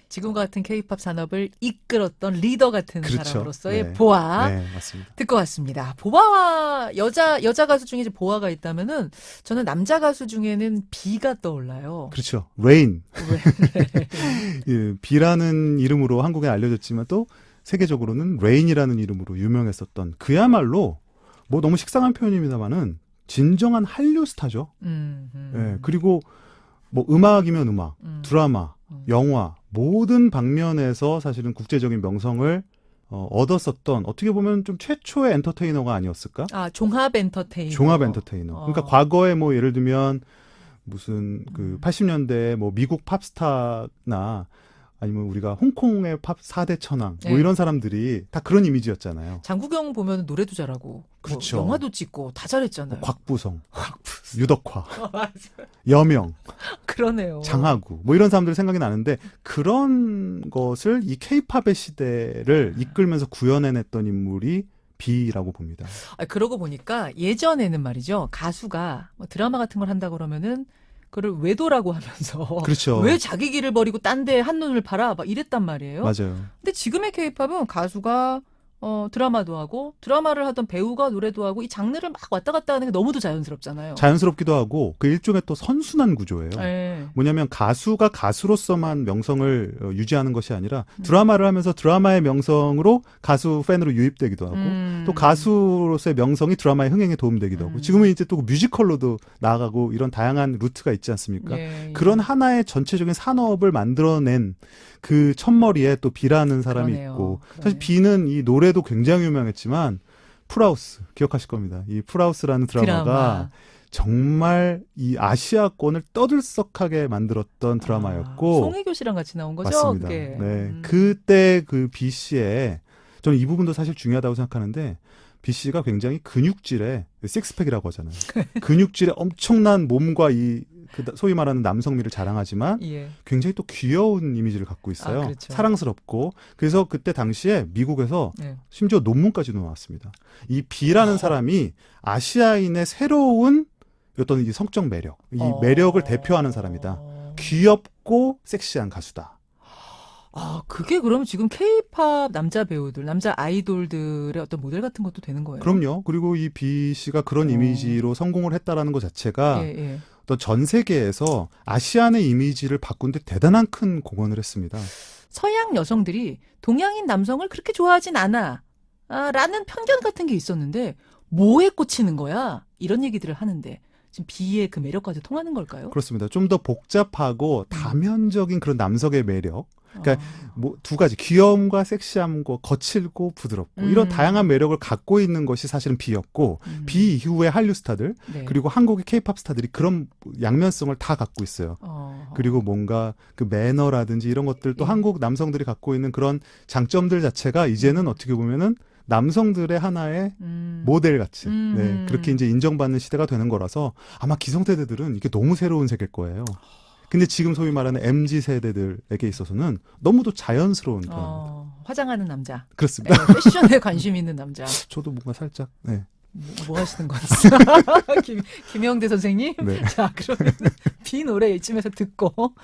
지금 같은 K-팝 산업을 이끌었던 리더 같은 그렇죠. 사람으로서의 네. 보아 네, 맞습니다. 듣고 왔습니다. 보아와 여자 가수 중에 이제 보아가 있다면은 저는 남자 가수 중에는 비가 떠올라요. 그렇죠. 레인. 예, 비라는 이름으로 한국에 알려졌지만 또 세계적으로는 레인이라는 이름으로 유명했었던 그야말로 뭐 너무 식상한 표현입니다만은 진정한 한류 스타죠. 예, 그리고 뭐 음악이면 음악, 드라마, 영화 모든 방면에서 사실은 국제적인 명성을 얻었었던 어떻게 보면 좀 최초의 엔터테이너가 아니었을까? 아, 종합 엔터테이너. 종합 엔터테이너. 그러니까 과거에 뭐 예를 들면 무슨 그 80년대 뭐 미국 팝스타나 아니면 우리가 홍콩의 팝 4대 천왕 뭐 네. 이런 사람들이 다 그런 이미지였잖아요. 장국영 보면 노래도 잘하고 그렇죠. 뭐 영화도 찍고 다 잘했잖아요. 뭐 곽부성, 유덕화, 여명, 그러네요. 장하구 뭐 이런 사람들 생각이 나는데 그런 것을 이 K-팝의 시대를 이끌면서 구현해냈던 인물이 비라고 봅니다. 아, 그러고 보니까 예전에는 말이죠. 가수가 뭐 드라마 같은 걸 한다 그러면은 그걸 외도라고 하면서 그렇죠. 왜 자기 길을 버리고 딴 데 한눈을 팔아? 막 이랬단 말이에요. 맞아요. 근데 지금의 K-팝은 가수가 드라마도 하고 드라마를 하던 배우가 노래도 하고 이 장르를 막 왔다 갔다 하는 게 너무도 자연스럽잖아요. 자연스럽기도 하고 그 일종의 또 선순환 구조예요. 네. 뭐냐면 가수가 가수로서만 명성을 유지하는 것이 아니라 드라마를 하면서 드라마의 명성으로 가수 팬으로 유입되기도 하고 또 가수로서의 명성이 드라마의 흥행에 도움되기도 하고 지금은 이제 또 뮤지컬로도 나아가고 이런 다양한 루트가 있지 않습니까? 예, 예. 그런 하나의 전체적인 산업을 만들어낸 그 첫머리에 또 비라는 사람이 그러네요. 있고 그러네요. 사실 비는 이 노래도 굉장히 유명했지만 풀하우스 기억하실 겁니다. 이 풀하우스라는 드라마가 정말 이 아시아권을 떠들썩하게 만들었던 드라마였고 송혜교 씨랑 같이 나온 거죠? 맞습니다. 그게. 네, 그때 그 B 씨의 저는 이 부분도 사실 중요하다고 생각하는데 B 씨가 굉장히 근육질의 식스팩이라고 하잖아요. 근육질의 엄청난 몸과 이 소위 말하는 남성미를 자랑하지만 예. 굉장히 또 귀여운 이미지를 갖고 있어요. 그렇죠. 사랑스럽고 그래서 그때 당시에 미국에서 네. 심지어 논문까지도 나왔습니다. 이 B라는 사람이 아시아인의 새로운 어떤 이 성적 매력, 이 매력을 대표하는 사람이다. 귀엽고 섹시한 가수다. 그게 그럼 지금 K-팝 남자 배우들, 남자 아이돌들의 어떤 모델 같은 것도 되는 거예요? 그럼요. 그리고 이 B 씨가 그런 이미지로 성공을 했다라는 것 자체가 예, 예. 또 전 세계에서 아시안의 이미지를 바꾼 데 대단한 큰 공헌을 했습니다. 서양 여성들이 동양인 남성을 그렇게 좋아하진 않아. 라는 편견 같은 게 있었는데 뭐에 꽂히는 거야? 이런 얘기들을 하는데 지금 B의 그 매력까지 통하는 걸까요? 그렇습니다. 좀 더 복잡하고 다면적인 그런 남성의 매력. 그러니까 뭐 두 가지 귀여움과 섹시함과 거칠고 부드럽고 이런 다양한 매력을 갖고 있는 것이 사실은 B였고 B 이후의 한류 스타들 네. 그리고 한국의 K-팝 스타들이 그런 양면성을 다 갖고 있어요. 그리고 뭔가 그 매너라든지 이런 것들도 예. 한국 남성들이 갖고 있는 그런 장점들 자체가 이제는 어떻게 보면은 남성들의 하나의 모델 같이 네, 그렇게 이제 인정받는 시대가 되는 거라서 아마 기성세대들은 이게 너무 새로운 세계일 거예요. 근데 지금 소위 말하는 MZ 세대들에게 있어서는 너무도 자연스러운 그런 화장하는 남자. 그렇습니다. 네, 패션에 관심 있는 남자. 저도 뭔가 살짝 네. 뭐 하시는 거 있어? 김영대 선생님? 네. 자, 그러면 B 노래 이쯤에서 듣고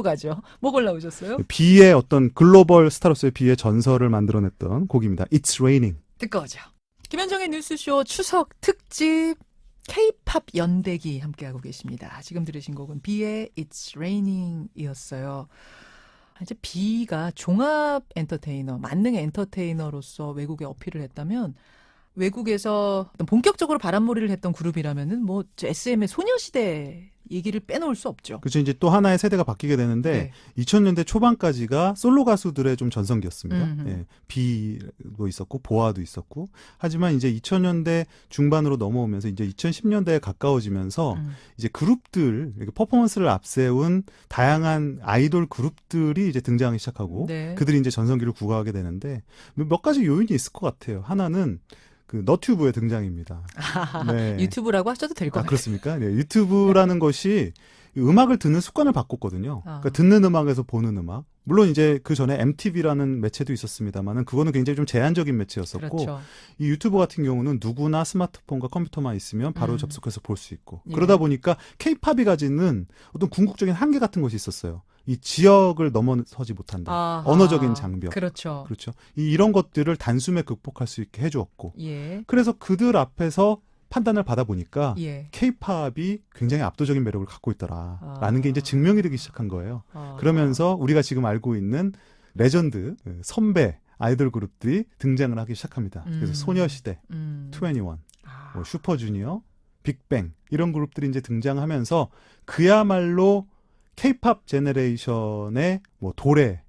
가죠. 뭐 골라오셨어요? B의 어떤 글로벌 스타로서의 B의 전설을 만들어냈던 곡입니다. It's Raining. 듣고 오죠. 김현정의 뉴스쇼 추석 특집 K-팝 연대기 함께하고 계십니다. 지금 들으신 곡은 B의 It's Raining 이었어요. 이제 B가 종합 엔터테이너, 만능 엔터테이너로서 외국에 어필을 했다면 외국에서 본격적으로 바람몰이를 했던 그룹이라면은 뭐 SM의 소녀시대 얘기를 빼놓을 수 없죠. 그렇죠. 이제 또 하나의 세대가 바뀌게 되는데 2000년대 초반까지가 솔로 가수들의 좀 전성기였습니다. 예, B도 있었고 보아도 있었고 하지만 이제 2000년대 중반으로 넘어오면서 이제 2010년대에 가까워지면서 이제 그룹들 퍼포먼스를 앞세운 다양한 아이돌 그룹들이 이제 등장하기 시작하고 네. 그들이 이제 전성기를 구가하게 되는데 몇 가지 요인이 있을 것 같아요. 하나는 그 너튜브의 등장입니다. 네. 유튜브라고 하셔도 될 것 같아요. 그렇습니까? 네, 유튜브라는 것이 음악을 듣는 습관을 바꿨거든요. 그러니까 듣는 음악에서 보는 음악. 물론 이제 그 전에 MTV라는 매체도 있었습니다만은 그거는 굉장히 좀 제한적인 매체였었고 그렇죠. 이 유튜브 같은 경우는 누구나 스마트폰과 컴퓨터만 있으면 바로 접속해서 볼 수 있고 예. 그러다 보니까 K-팝이 가지는 어떤 궁극적인 한계 같은 것이 있었어요. 이 지역을 넘어서지 못한다. 아하. 언어적인 장벽. 그렇죠. 그렇죠. 이런 것들을 단숨에 극복할 수 있게 해주었고 예. 그래서 그들 앞에서 판단을 받아보니까 예. K-팝이 굉장히 압도적인 매력을 갖고 있더라라는 게 이제 증명이 되기 시작한 거예요. 아. 그러면서 우리가 지금 알고 있는 레전드, 선배 아이돌 그룹들이 등장을 하기 시작합니다. 그래서 소녀시대, 21, 뭐 슈퍼주니어, 빅뱅 이런 그룹들이 이제 등장하면서 그야말로 K-팝 제너레이션의 뭐 도래,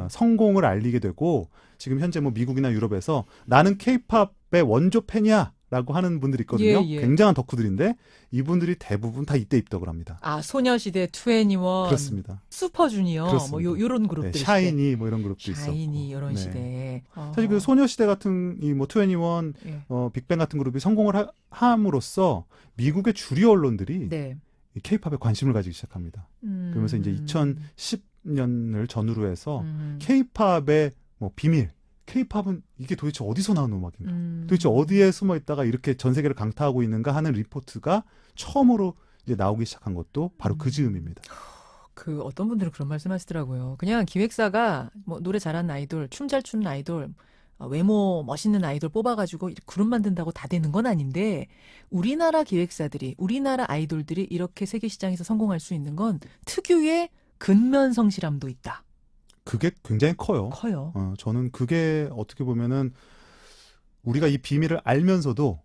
성공을 알리게 되고 지금 현재 뭐 미국이나 유럽에서 나는 K-팝의 원조 팬이야 라고 하는 분들이 있거든요. 예, 예. 굉장한 덕후들인데 이분들이 대부분 다 이때 입덕을 합니다. 소녀시대 21, 그렇습니다. 슈퍼주니어 그렇습니다. 뭐 요런 그룹들 네, 샤이니 뭐 이런 그룹도 있었고. 샤이니 이런 네. 시대에 사실 그 소녀시대 같은 이 뭐 21, 예. 빅뱅 같은 그룹이 성공을 함으로써 미국의 주류 언론들이 네. 이 K-팝에 관심을 가지기 시작합니다. 그러면서 이제 2010년을 전후로 해서 K-팝의 뭐 비밀, K-팝은 이게 도대체 어디서 나온 음악인가? 도대체 어디에 숨어 있다가 이렇게 전 세계를 강타하고 있는가 하는 리포트가 처음으로 이제 나오기 시작한 것도 바로 그 즈음입니다. 그 어떤 분들은 그런 말씀하시더라고요. 그냥 기획사가 뭐 노래 잘하는 아이돌, 춤 잘 추는 아이돌 외모 멋있는 아이돌 뽑아가지고 그룹 만든다고 다 되는 건 아닌데 우리나라 기획사들이 우리나라 아이돌들이 이렇게 세계 시장에서 성공할 수 있는 건 특유의 근면 성실함도 있다. 그게 굉장히 커요. 커요. 저는 그게 어떻게 보면은 우리가 이 비밀을 알면서도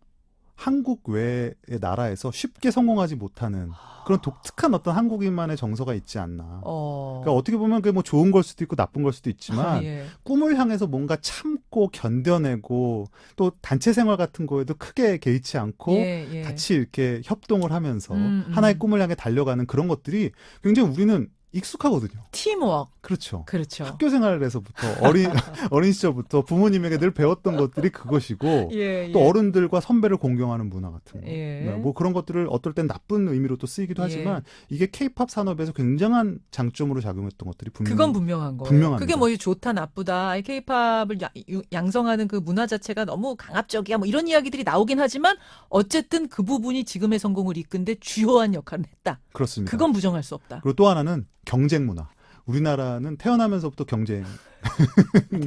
한국 외의 나라에서 쉽게 성공하지 못하는 그런 독특한 어떤 한국인만의 정서가 있지 않나. 그러니까 어떻게 보면 그게 뭐 좋은 걸 수도 있고 나쁜 걸 수도 있지만 예. 꿈을 향해서 뭔가 참고 견뎌내고 또 단체 생활 같은 거에도 크게 개의치 않고 예. 같이 이렇게 협동을 하면서 음. 하나의 꿈을 향해 달려가는 그런 것들이 굉장히 우리는 익숙하거든요. 팀워크. 그렇죠. 그렇죠. 학교 생활에서부터 어린 시절부터 부모님에게 늘 배웠던 것들이 그것이고 예, 또 어른들과 선배를 공경하는 문화 같은 거. 예. 네, 뭐 그런 것들을 어떨 땐 나쁜 의미로 또 쓰이기도 예. 하지만 이게 케이팝 산업에서 굉장한 장점으로 작용했던 것들이 그건 분명한 거예요. 분명합니다. 그게 뭐 좋다 나쁘다. 케이팝을 양성하는 그 문화 자체가 너무 강압적이야. 뭐 이런 이야기들이 나오긴 하지만 어쨌든 그 부분이 지금의 성공을 이끈 데 주요한 역할을 했다. 그렇습니다. 그건 부정할 수 없다. 그리고 또 하나는 경쟁 문화. 우리나라는 태어나면서부터 경쟁.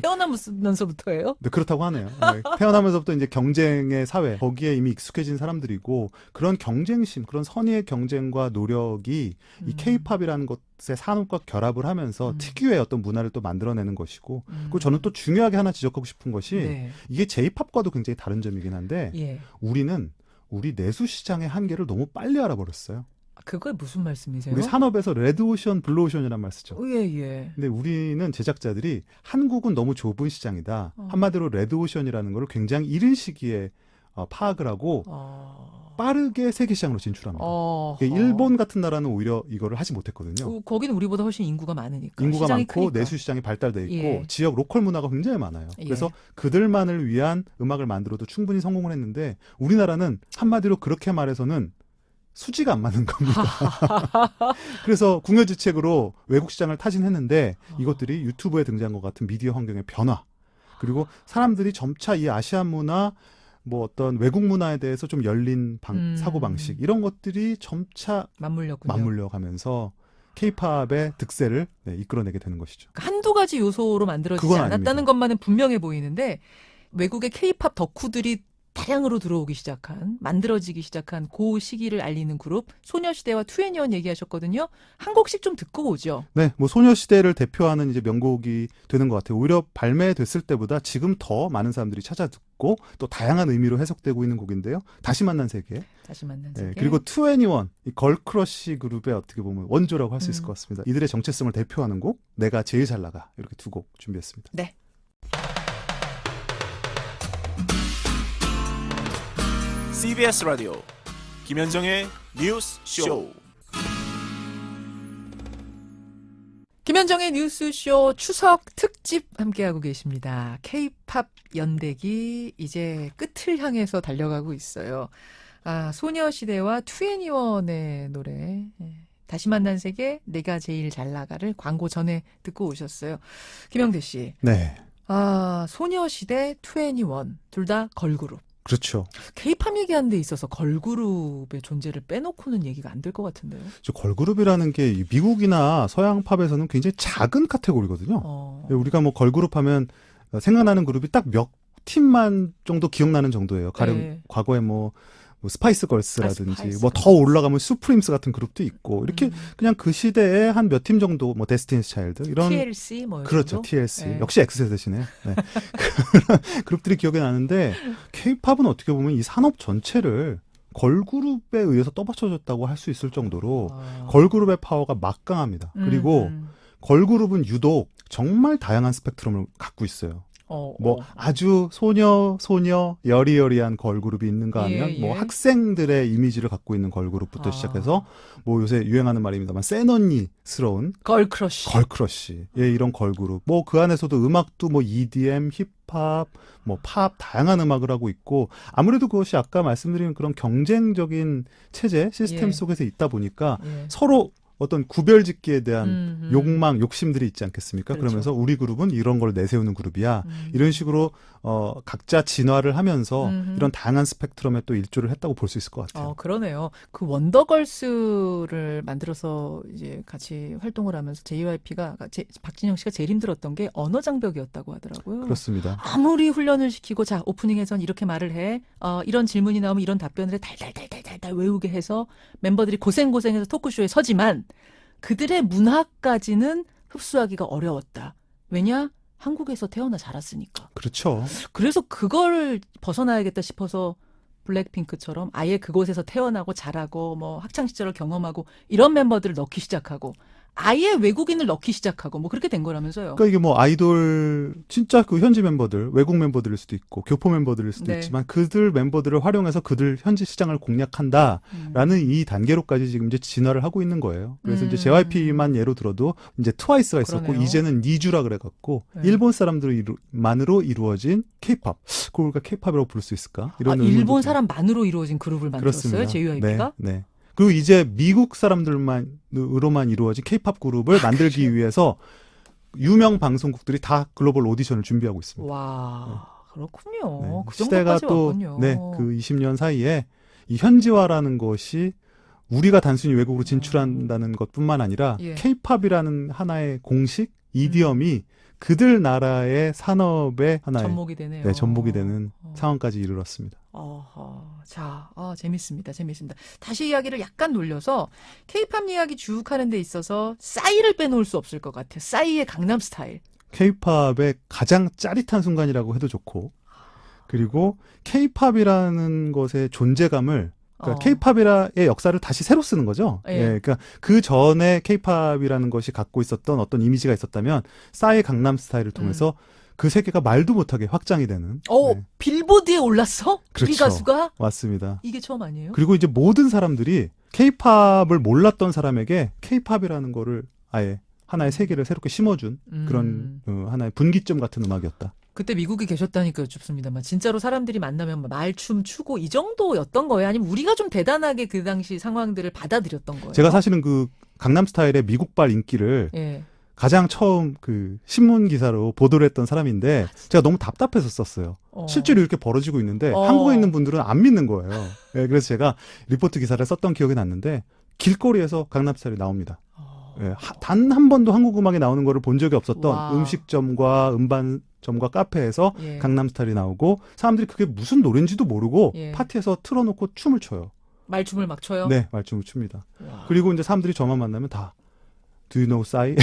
태어나면서부터예요? 네, 그렇다고 하네요. 네, 태어나면서부터 이제 경쟁의 사회, 거기에 이미 익숙해진 사람들이고 그런 경쟁심, 그런 선의의 경쟁과 노력이 이 케이팝이라는 것의 산업과 결합을 하면서 특유의 어떤 문화를 또 만들어내는 것이고 그리고 저는 또 중요하게 하나 지적하고 싶은 것이 네. 이게 제이팝과도 굉장히 다른 점이긴 한데 예. 우리는 우리 내수 시장의 한계를 너무 빨리 알아버렸어요. 그거에 무슨 말씀이세요? 우리 산업에서 레드오션, 블루오션이란 말 쓰죠. 예. 근데 우리는 제작자들이 한국은 너무 좁은 시장이다. 한마디로 레드오션이라는 걸 굉장히 이른 시기에 파악을 하고 빠르게 세계 시장으로 진출합니다. 일본 같은 나라는 오히려 이거를 하지 못했거든요. 거기는 우리보다 훨씬 인구가 많으니까. 인구가 시장이 많고 크니까. 내수 시장이 발달돼 있고 예. 지역 로컬 문화가 굉장히 많아요. 예. 그래서 그들만을 위한 음악을 만들어도 충분히 성공을 했는데 우리나라는 한마디로 그렇게 말해서는 수지가 안 맞는 겁니다. 그래서 궁여지책으로 외국 시장을 타진했는데 이것들이 유튜브에 등장한 것 같은 미디어 환경의 변화 그리고 사람들이 점차 이 아시안 문화 뭐 어떤 외국 문화에 대해서 좀 열린 사고방식 이런 것들이 점차 맞물려 가면서 케이팝의 득세를 이끌어내게 되는 것이죠. 한두 가지 요소로 만들어지지 그건 않았다는 아닙니다. 것만은 분명해 보이는데 외국의 케이팝 덕후들이 다량으로 들어오기 시작한, 만들어지기 시작한 그 시기를 알리는 그룹 소녀시대와 투애니원 얘기하셨거든요. 한 곡씩 좀 듣고 오죠. 네, 뭐 소녀시대를 대표하는 이제 명곡이 되는 것 같아요. 오히려 발매됐을 때보다 지금 더 많은 사람들이 찾아 듣고 또 다양한 의미로 해석되고 있는 곡인데요. 다시 만난 세계. 다시 만난 세계. 그리고 투애니원, 이 걸크러쉬 그룹의 어떻게 보면 원조라고 할 수 있을 것 같습니다. 이들의 정체성을 대표하는 곡, 내가 제일 잘 나가. 이렇게 두 곡 준비했습니다. 네. CBS 라디오 김현정의 뉴스 쇼. 김현정의 뉴스쇼 추석 특집 함께하고 계십니다. K-팝 연대기 이제 끝을 향해서 달려가고 있어요. 소녀시대와 투애니원의 노래 다시 만난 세계 내가 제일 잘 나가를 광고 전에 듣고 오셨어요. 김영대 씨. 네. 소녀시대, 투애니원 둘 다 걸그룹. 그렇죠. K-팝 얘기하는 데 있어서 걸그룹의 존재를 빼놓고는 얘기가 안 될 것 같은데요. 걸그룹이라는 게 미국이나 서양 팝에서는 굉장히 작은 카테고리거든요. 우리가 뭐 걸그룹 하면 생각나는 그룹이 딱 몇 팀만 정도 기억나는 정도예요. 가령 네. 과거에 뭐 스파이스 걸스라든지 스파이스 뭐 더 올라가면 수프림스 같은 그룹도 있고 이렇게 그냥 그 시대에 한 몇 팀 정도 뭐 데스티니스 차일드 이런 TLC 뭐 그렇죠. 정도? TLC. 네. 역시 X세대시네요. 네. 그런 그룹들이 기억에 나는데 K-팝은 어떻게 보면 이 산업 전체를 걸그룹에 의해서 떠받쳐졌다고 할 수 있을 정도로 걸그룹의 파워가 막강합니다. 그리고 걸그룹은 유독 정말 다양한 스펙트럼을 갖고 있어요. 아주 소녀, 여리여리한 걸그룹이 있는가 하면, 뭐 학생들의 이미지를 갖고 있는 걸그룹부터 시작해서, 뭐 요새 유행하는 말입니다만, 센 언니스러운. 걸크러쉬. 이런 걸그룹. 뭐 그 안에서도 음악도 뭐 EDM, 힙합, 뭐 팝, 다양한 음악을 하고 있고, 아무래도 그것이 아까 말씀드린 그런 경쟁적인 체제, 시스템 속에서 있다 보니까 서로 어떤 구별짓기에 대한 욕망, 욕심들이 있지 않겠습니까? 그렇죠. 그러면서 우리 그룹은 이런 걸 내세우는 그룹이야. 이런 식으로 각자 진화를 하면서 이런 다양한 스펙트럼에 또 일조를 했다고 볼 수 있을 것 같아요. 그러네요. 그 원더걸스를 만들어서 이제 같이 활동을 하면서 JYP가 박진영 씨가 제일 힘들었던 게 언어 장벽이었다고 하더라고요. 그렇습니다. 아무리 훈련을 시키고 자 오프닝에선 이렇게 말을 해 이런 질문이 나오면 이런 답변을 해 달달달달달 외우게 해서 멤버들이 고생해서 토크쇼에 서지만 그들의 문화까지는 흡수하기가 어려웠다. 왜냐? 한국에서 태어나 자랐으니까. 그렇죠. 그래서 그걸 벗어나야겠다 싶어서 블랙핑크처럼 아예 그곳에서 태어나고 자라고 뭐 학창 시절을 경험하고 이런 멤버들을 넣기 시작하고 아예 외국인을 넣기 시작하고 뭐 그렇게 된 거라면서요. 그러니까 이게 뭐 아이돌 진짜 그 현지 멤버들, 외국 멤버들일 수도 있고 교포 멤버들일 수도 네. 있지만 그들 멤버들을 활용해서 그들 현지 시장을 공략한다라는 이 단계로까지 지금 이제 진화를 하고 있는 거예요. 그래서 이제 JYP만 예로 들어도 이제 트와이스가 있었고 그러네요. 이제는 니쥬라 그래갖고 네. 일본 사람들만으로 이루어진 K-팝. 그걸 우리가 K-팝이라고 부를 수 있을까? 이런 일본 의문도 사람만으로 이루어진 그룹을 만들었어요. 그렇습니다. JYP가. 네, 네. 그리고 이제 미국 사람들만으로만 이루어진 K-팝 그룹을 만들기 위해서 유명 방송국들이 다 글로벌 오디션을 준비하고 있습니다. 와, 그렇군요. 네. 그 시대가 정도까지 또 왔군요. 그 20년 사이에 이 현지화라는 것이 우리가 단순히 외국으로 진출한다는 것뿐만 아니라 예. K-팝이라는 하나의 공식 이디엄이 그들 나라의 산업의 하나의 접목이 되네요. 네, 전복이 되는 상황까지 이르렀습니다. 자, 재밌습니다. 다시 이야기를 약간 돌려서 K-팝 이야기 쭉 하는 데 있어서 싸이를 빼놓을 수 없을 것 같아요. 싸이의 강남 스타일. K-팝의 가장 짜릿한 순간이라고 해도 좋고, 그리고 K-팝이라는 것의 존재감을 그러니까 K-팝의 역사를 다시 새로 쓰는 거죠. 예. 예, 그러니까 그 전에 K-팝이라는 것이 갖고 있었던 어떤 이미지가 있었다면 싸이의 강남 스타일을 통해서 그 세계가 말도 못하게 확장이 되는. 네, 빌보드에 올랐어? 우리 그렇죠. 가수가? 맞습니다. 이게 처음 아니에요? 그리고 이제 모든 사람들이 K-팝을 몰랐던 사람에게 K-팝이라는 거를 아예 하나의 세계를 새롭게 심어준 그런 하나의 분기점 같은 음악이었다. 그때 미국에 계셨다니까 여쭙습니다만 진짜로 사람들이 만나면 말춤 추고 이 정도였던 거예요? 아니면 우리가 좀 대단하게 그 당시 상황들을 받아들였던 거예요? 제가 사실은 그 강남 스타일의 미국발 인기를 예. 가장 처음 그 신문 기사로 보도를 했던 사람인데 제가 너무 답답해서 썼어요. 실제로 이렇게 벌어지고 있는데 한국에 있는 분들은 안 믿는 거예요. 예, 그래서 제가 리포트 기사를 썼던 기억이 났는데 길거리에서 강남 스타일이 나옵니다. 예, 단 한 번도 한국 음악에 나오는 거를 본 적이 없었던 와. 음식점과 음반점과 카페에서 예. 강남 스타일이 나오고 사람들이 그게 무슨 노래인지도 모르고 예. 파티에서 틀어놓고 춤을 춰요. 말춤을 막 춰요? 네, 말춤을 춥니다. 와. 그리고 이제 사람들이 저만 만나면 다 Do you know 싸이?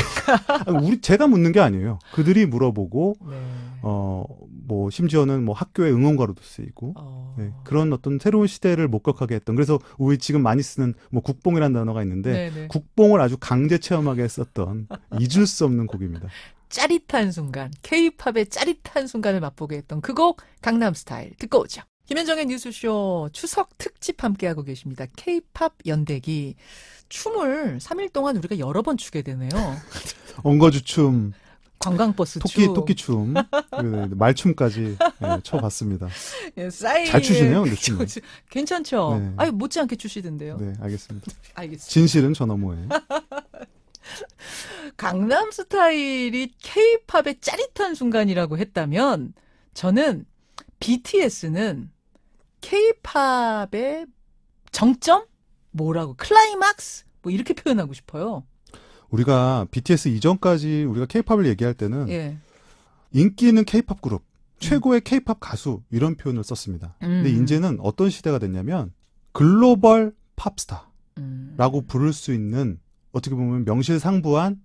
제가 묻는 게 아니에요. 그들이 물어보고 네. 뭐 심지어는 뭐 학교의 응원가로도 쓰이고 네, 그런 어떤 새로운 시대를 목격하게 했던. 그래서 우리 지금 많이 쓰는 뭐 국뽕이라는 단어가 있는데 네네. 국뽕을 아주 강제 체험하게 했었던 잊을 수 없는 곡입니다. 짜릿한 순간, K-팝의 짜릿한 순간을 맛보게 했던 그 곡 강남 스타일 듣고 오죠. 김현정의 뉴스쇼 추석 특집 함께하고 계십니다. K-팝 연대기. 춤을 3일 동안 우리가 여러 번 추게 되네요. 엉거주춤, 관광버스 춤. 토끼춤, 말춤까지 쳐봤습니다. 예, 싸이. 잘 추시네요, 근데 춤을. 괜찮죠? 네. 아니, 못지않게 추시던데요. 네, 알겠습니다. 알겠습니다. 진실은 저 너머에. 강남 스타일이 K-팝의 짜릿한 순간이라고 했다면 저는 BTS는 K-팝의 정점? 뭐라고? 클라이막스? 뭐 이렇게 표현하고 싶어요. 우리가 BTS 이전까지 우리가 K-팝을 얘기할 때는 예. 인기 있는 K-팝 그룹, 최고의 K-팝 가수 이런 표현을 썼습니다. 근데 이제는 어떤 시대가 됐냐면 글로벌 팝스타라고 부를 수 있는 어떻게 보면 명실상부한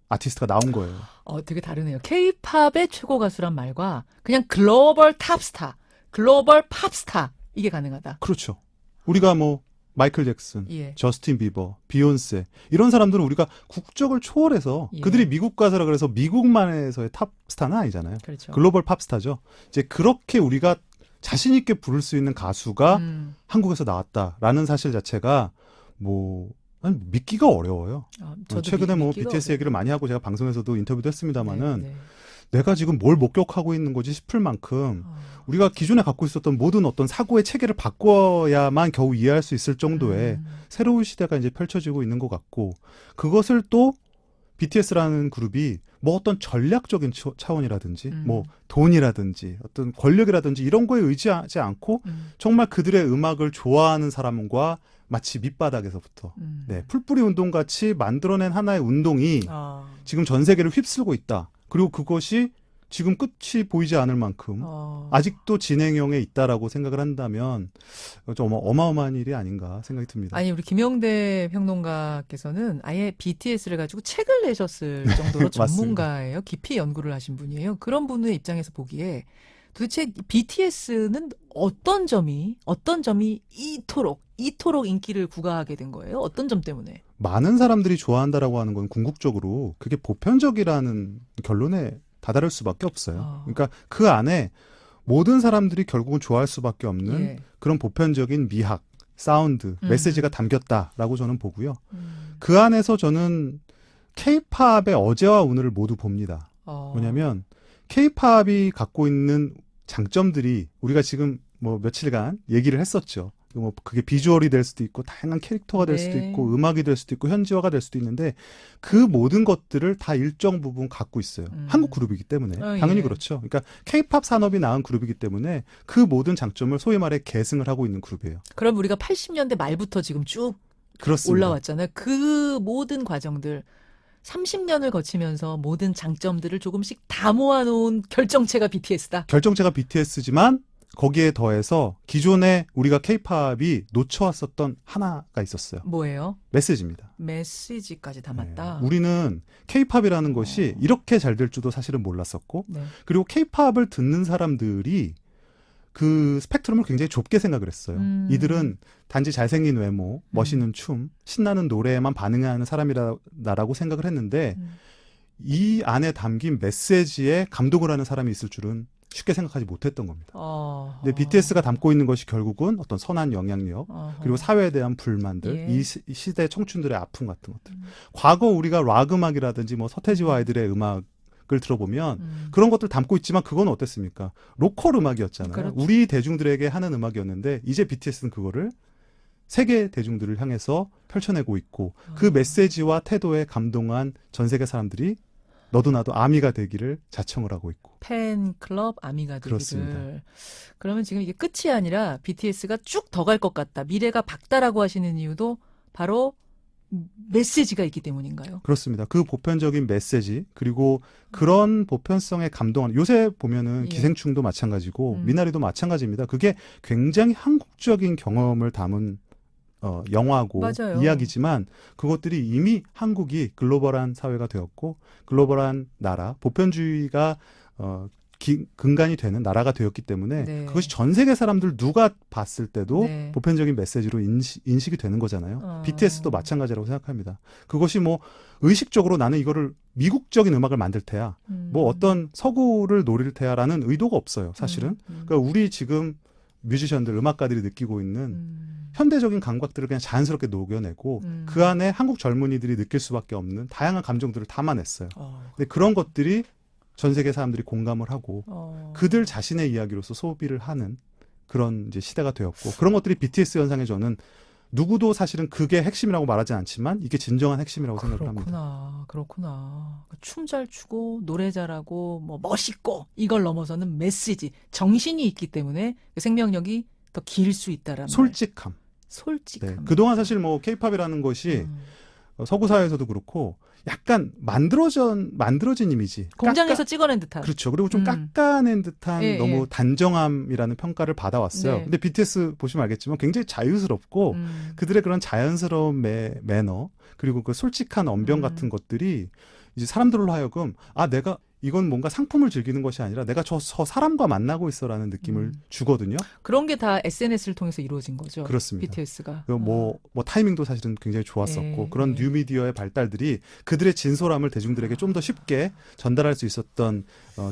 아티스트가 나온 거예요. 되게 다르네요. K-팝의 최고 가수란 말과 그냥 글로벌 탑스타, 글로벌 팝스타 이게 가능하다. 그렇죠. 우리가 뭐 마이클 잭슨, 예. 저스틴 비버, 비욘세 이런 사람들은 우리가 국적을 초월해서 예. 그들이 미국 가수라 그래서 미국만에서의 탑스타는 아니잖아요. 그렇죠. 글로벌 팝스타죠. 이제 그렇게 우리가 자신 있게 부를 수 있는 가수가 한국에서 나왔다라는 사실 자체가 아니, 믿기가 어려워요. 저도 최근에 믿기가 BTS 얘기를 많이 하고 제가 방송에서도 인터뷰도 했습니다마는 네. 내가 지금 뭘 목격하고 있는 거지 싶을 만큼 우리가 기존에 갖고 있었던 모든 어떤 사고의 체계를 바꿔야만 겨우 이해할 수 있을 정도의 새로운 시대가 이제 펼쳐지고 있는 것 같고, 그것을 또 BTS라는 그룹이 뭐 어떤 전략적인 차원이라든지 뭐 돈이라든지 어떤 권력이라든지 이런 거에 의지하지 않고 정말 그들의 음악을 좋아하는 사람과 마치 밑바닥에서부터 네, 풀뿌리 운동같이 만들어낸 하나의 운동이 지금 전 세계를 휩쓸고 있다. 그리고 그것이 지금 끝이 보이지 않을 만큼 아직도 진행형에 있다라고 생각을 한다면 좀 어마어마한 일이 아닌가 생각이 듭니다. 아니, 우리 김영대 평론가께서는 아예 BTS를 가지고 책을 내셨을 정도로 전문가예요. 깊이 연구를 하신 분이에요. 그런 분의 입장에서 보기에 도대체 BTS는 어떤 점이 이토록 인기를 구가하게 된 거예요? 어떤 점 때문에? 많은 사람들이 좋아한다라고 하는 건 궁극적으로 그게 보편적이라는 결론에 다다를 수밖에 없어요. 그러니까 그 안에 모든 사람들이 결국은 좋아할 수밖에 없는 예. 그런 보편적인 미학, 사운드, 메시지가 담겼다라고 저는 보고요. 그 안에서 저는 K-팝의 어제와 오늘을 모두 봅니다. 뭐냐면 K-팝이 갖고 있는 장점들이 우리가 지금 뭐 며칠간 얘기를 했었죠. 뭐 그게 비주얼이 될 수도 있고 다양한 캐릭터가 될 수도 있고 음악이 될 수도 있고 현지화가 될 수도 있는데 그 모든 것들을 다 일정 부분 갖고 있어요. 한국 그룹이기 때문에 당연히 예. 그렇죠. 그러니까 K-팝 산업이 낳은 그룹이기 때문에 그 모든 장점을 소위 말해 계승을 하고 있는 그룹이에요. 그럼 우리가 80년대 말부터 지금 쭉 그렇습니다. 올라왔잖아요. 그 모든 과정들 30년을 거치면서 모든 장점들을 조금씩 다 모아놓은 결정체가 BTS다. 결정체가 BTS지만 거기에 더해서 기존에 우리가 K-팝이 놓쳐왔었던 하나가 있었어요. 뭐예요? 메시지입니다. 메시지까지 담았다. 네. 우리는 K-팝이라는 것이 이렇게 잘 될 줄도 사실은 몰랐었고 네. 그리고 K-팝을 듣는 사람들이 그 스펙트럼을 굉장히 좁게 생각을 했어요. 이들은 단지 잘생긴 외모, 멋있는 춤, 신나는 노래에만 반응하는 사람이라고 생각을 했는데 이 안에 담긴 메시지에 감동을 하는 사람이 있을 줄은 쉽게 생각하지 못했던 겁니다. 근데 BTS가 담고 있는 것이 결국은 어떤 선한 영향력, 그리고 사회에 대한 불만들, 예. 이 시대 청춘들의 아픔 같은 것들. 과거 우리가 락 음악이라든지 뭐 서태지와 아이들의 음악을 들어보면 그런 것들 담고 있지만 그건 어땠습니까? 로컬 음악이었잖아요. 그렇죠. 우리 대중들에게 하는 음악이었는데 이제 BTS는 그거를 세계 대중들을 향해서 펼쳐내고 있고 그 메시지와 태도에 감동한 전 세계 사람들이 너도 나도 아미가 되기를 자청을 하고 있고. 팬클럽 아미가 되기를. 그렇습니다. 그러면 지금 이게 끝이 아니라 BTS가 쭉 더 갈 것 같다. 미래가 밝다라고 하시는 이유도 바로 메시지가 있기 때문인가요? 그렇습니다. 그 보편적인 메시지 그리고 그런 보편성에 감동하는 요새 보면은 예. 기생충도 마찬가지고 미나리도 마찬가지입니다. 그게 굉장히 한국적인 경험을 담은 영화고 맞아요. 이야기지만 그것들이 이미 한국이 글로벌한 사회가 되었고 글로벌한 나라, 보편주의가 근간이 되는 나라가 되었기 때문에 네. 그것이 전 세계 사람들 누가 봤을 때도 네. 보편적인 메시지로 인식이 되는 거잖아요. BTS도 마찬가지라고 생각합니다. 그것이 뭐 의식적으로 나는 이거를 미국적인 음악을 만들 테야, 뭐 어떤 서구를 노릴 테야라는 의도가 없어요. 사실은. 그러니까 우리 지금 뮤지션들, 음악가들이 느끼고 있는 현대적인 감각들을 그냥 자연스럽게 녹여내고 그 안에 한국 젊은이들이 느낄 수밖에 없는 다양한 감정들을 담아냈어요. 근데 그런 것들이 전 세계 사람들이 공감을 하고 그들 자신의 이야기로서 소비를 하는 그런 이제 시대가 되었고 그런 것들이 BTS 현상에 저는 누구도 사실은 그게 핵심이라고 말하지 않지만 이게 진정한 핵심이라고 생각을 합니다. 그렇구나. 춤 잘 추고 노래 잘하고 뭐 멋있고 이걸 넘어서는 메시지, 정신이 있기 때문에 생명력이 더 길 수 있다라는 솔직함. 솔직함. 네. 그동안 사실 뭐 K-팝이라는 것이 서구 사회에서도 그렇고 약간 만들어진 이미지. 공장에서 찍어낸 듯한. 그렇죠. 그리고 좀 깎아낸 듯한 예, 너무 예. 단정함이라는 평가를 받아왔어요. 네. 근데 BTS 보시면 알겠지만 굉장히 자유스럽고 그들의 그런 자연스러운 매너 그리고 그 솔직한 언변 같은 것들이 이제 사람들로 하여금 내가 이건 뭔가 상품을 즐기는 것이 아니라 내가 저 사람과 만나고 있어라는 느낌을 주거든요. 그런 게 다 SNS를 통해서 이루어진 거죠. 그렇습니다. BTS가. 뭐 타이밍도 사실은 굉장히 좋았었고 그런 뉴미디어의 발달들이 그들의 진솔함을 대중들에게 좀 더 쉽게 전달할 수 있었던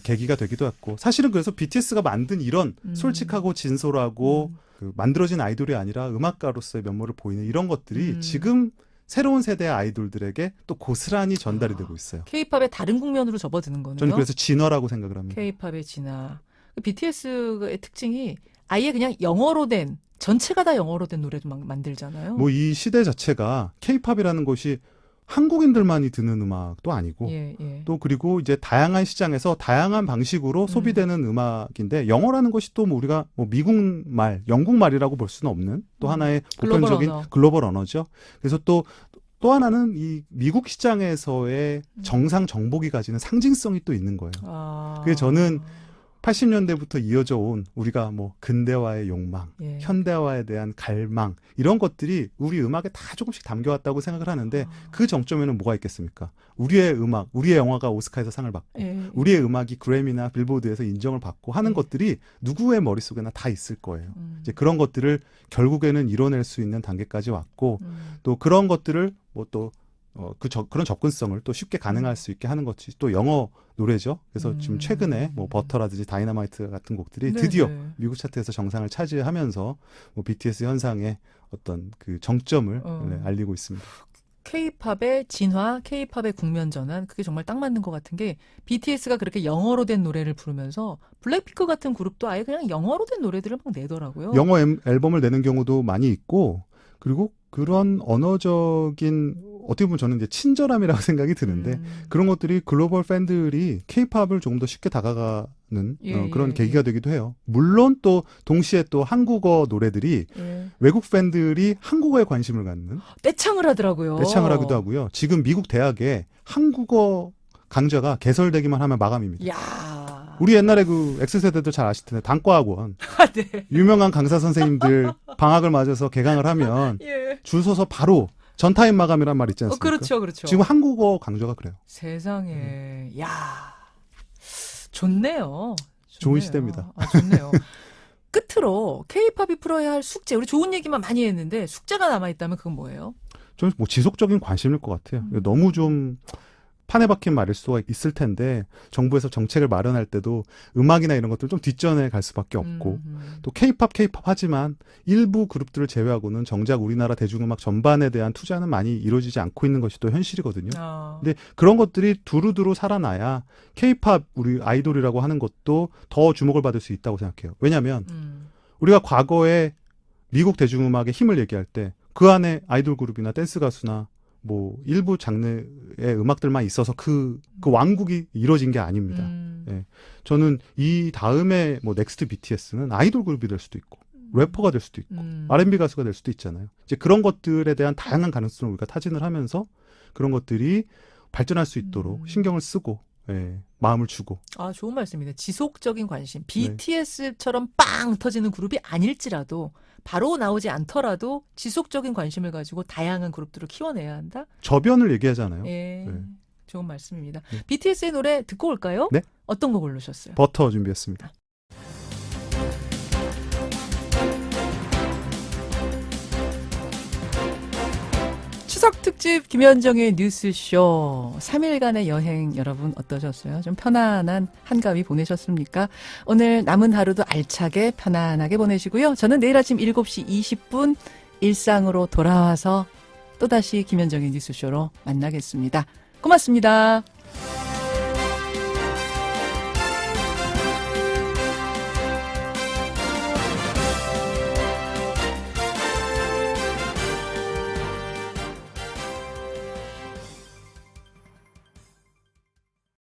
계기가 되기도 했고 사실은 그래서 BTS가 만든 이런 솔직하고 진솔하고 그 만들어진 아이돌이 아니라 음악가로서의 면모를 보이는 이런 것들이 지금 새로운 세대의 아이돌들에게 또 고스란히 전달이 되고 있어요. K-팝의 다른 국면으로 접어드는 거네요. 저는 그래서 진화라고 생각을 합니다. K-팝의 진화. BTS의 특징이 아예 그냥 영어로 된 전체가 다 영어로 된 노래도 막 만들잖아요. 뭐 이 시대 자체가 K-팝이라는 것이 한국인들만이 듣는 음악도 아니고 예. 또 그리고 이제 다양한 시장에서 다양한 방식으로 소비되는 음악인데 영어라는 것이 또 뭐 우리가 뭐 미국 말, 영국 말이라고 볼 수는 없는 또 하나의 보편적인 글로벌 언어죠. 그래서 또 하나는 이 미국 시장에서의 정상 정복이 가지는 상징성이 또 있는 거예요. 그게 저는 80년대부터 이어져 온 우리가 뭐 근대화의 욕망, 예. 현대화에 대한 갈망 이런 것들이 우리 음악에 다 조금씩 담겨왔다고 생각을 하는데 그 정점에는 뭐가 있겠습니까? 우리의 음악, 우리의 영화가 오스카에서 상을 받고 우리의 음악이 그래미나 빌보드에서 인정을 받고 하는 것들이 누구의 머릿속에나 다 있을 거예요. 이제 그런 것들을 결국에는 이뤄낼 수 있는 단계까지 왔고 또 그런 것들을 뭐 또 그런 접근성을 또 쉽게 가능할 수 있게 하는 것이 또 영어 노래죠. 그래서 지금 최근에 뭐 버터라든지 다이너마이트 같은 곡들이 드디어 미국 차트에서 정상을 차지하면서 뭐 BTS 현상의 어떤 그 정점을 알리고 있습니다. K-팝의 진화, K-팝의 국면 전환, 그게 정말 딱 맞는 것 같은 게 BTS가 그렇게 영어로 된 노래를 부르면서 블랙핑크 같은 그룹도 아예 그냥 영어로 된 노래들을 막 내더라고요. 영어 앨범을 내는 경우도 많이 있고 그리고 그런 언어적인 어떻게 보면 저는 이제 친절함이라고 생각이 드는데 그런 것들이 글로벌 팬들이 K-팝을 조금 더 쉽게 다가가는 그런 계기가 되기도 해요. 물론 또 동시에 또 한국어 노래들이 외국 팬들이 한국어에 관심을 갖는 떼창을 하더라고요. 떼창을 하기도 하고요. 지금 미국 대학에 한국어 강좌가 개설되기만 하면 마감입니다. 야. 우리 옛날에 그 X세대도 잘 아실 텐데 단과학원 네. 유명한 강사 선생님들 방학을 맞아서 개강을 하면 줄 서서 바로 전타임 마감이란 말 있지 않습니까? 그렇죠. 지금 한국어 강좌가 그래요. 세상에. 야. 좋네요. 좋은 시대입니다. 좋네요. 끝으로 K-팝이 풀어야 할 숙제, 우리 좋은 얘기만 많이 했는데 숙제가 남아있다면 그건 뭐예요? 저는 뭐 지속적인 관심일 것 같아요. 너무 좀 판에 박힌 말일 수가 있을 텐데 정부에서 정책을 마련할 때도 음악이나 이런 것들 좀 뒷전에 갈 수밖에 없고 또 K-팝 하지만 일부 그룹들을 제외하고는 정작 우리나라 대중음악 전반에 대한 투자는 많이 이루어지지 않고 있는 것이 또 현실이거든요. 근데 그런 것들이 두루두루 살아나야 K-팝 우리 아이돌이라고 하는 것도 더 주목을 받을 수 있다고 생각해요. 왜냐하면 우리가 과거에 미국 대중음악의 힘을 얘기할 때 그 안에 아이돌 그룹이나 댄스 가수나 뭐 일부 장르의 음악들만 있어서 그 왕국이 이루어진 게 아닙니다. 예. 저는 이 다음에 뭐 넥스트 BTS는 아이돌 그룹이 될 수도 있고 래퍼가 될 수도 있고 R&B 가수가 될 수도 있잖아요. 이제 그런 것들에 대한 다양한 가능성을 우리가 타진을 하면서 그런 것들이 발전할 수 있도록 신경을 쓰고 마음을 주고. 좋은 말씀입니다. 지속적인 관심. BTS처럼 빵 터지는 그룹이 아닐지라도 바로 나오지 않더라도 지속적인 관심을 가지고 다양한 그룹들을 키워내야 한다. 저변을 얘기하잖아요. 좋은 말씀입니다. BTS의 노래 듣고 올까요? 네. 어떤 거 고르셨어요? 버터 준비했습니다. 추석 특집 김현정의 뉴스쇼 3일간의 여행 여러분 어떠셨어요? 좀 편안한 한가위 보내셨습니까? 오늘 남은 하루도 알차게 편안하게 보내시고요. 저는 내일 아침 7시 20분 일상으로 돌아와서 또다시 김현정의 뉴스쇼로 만나겠습니다. 고맙습니다.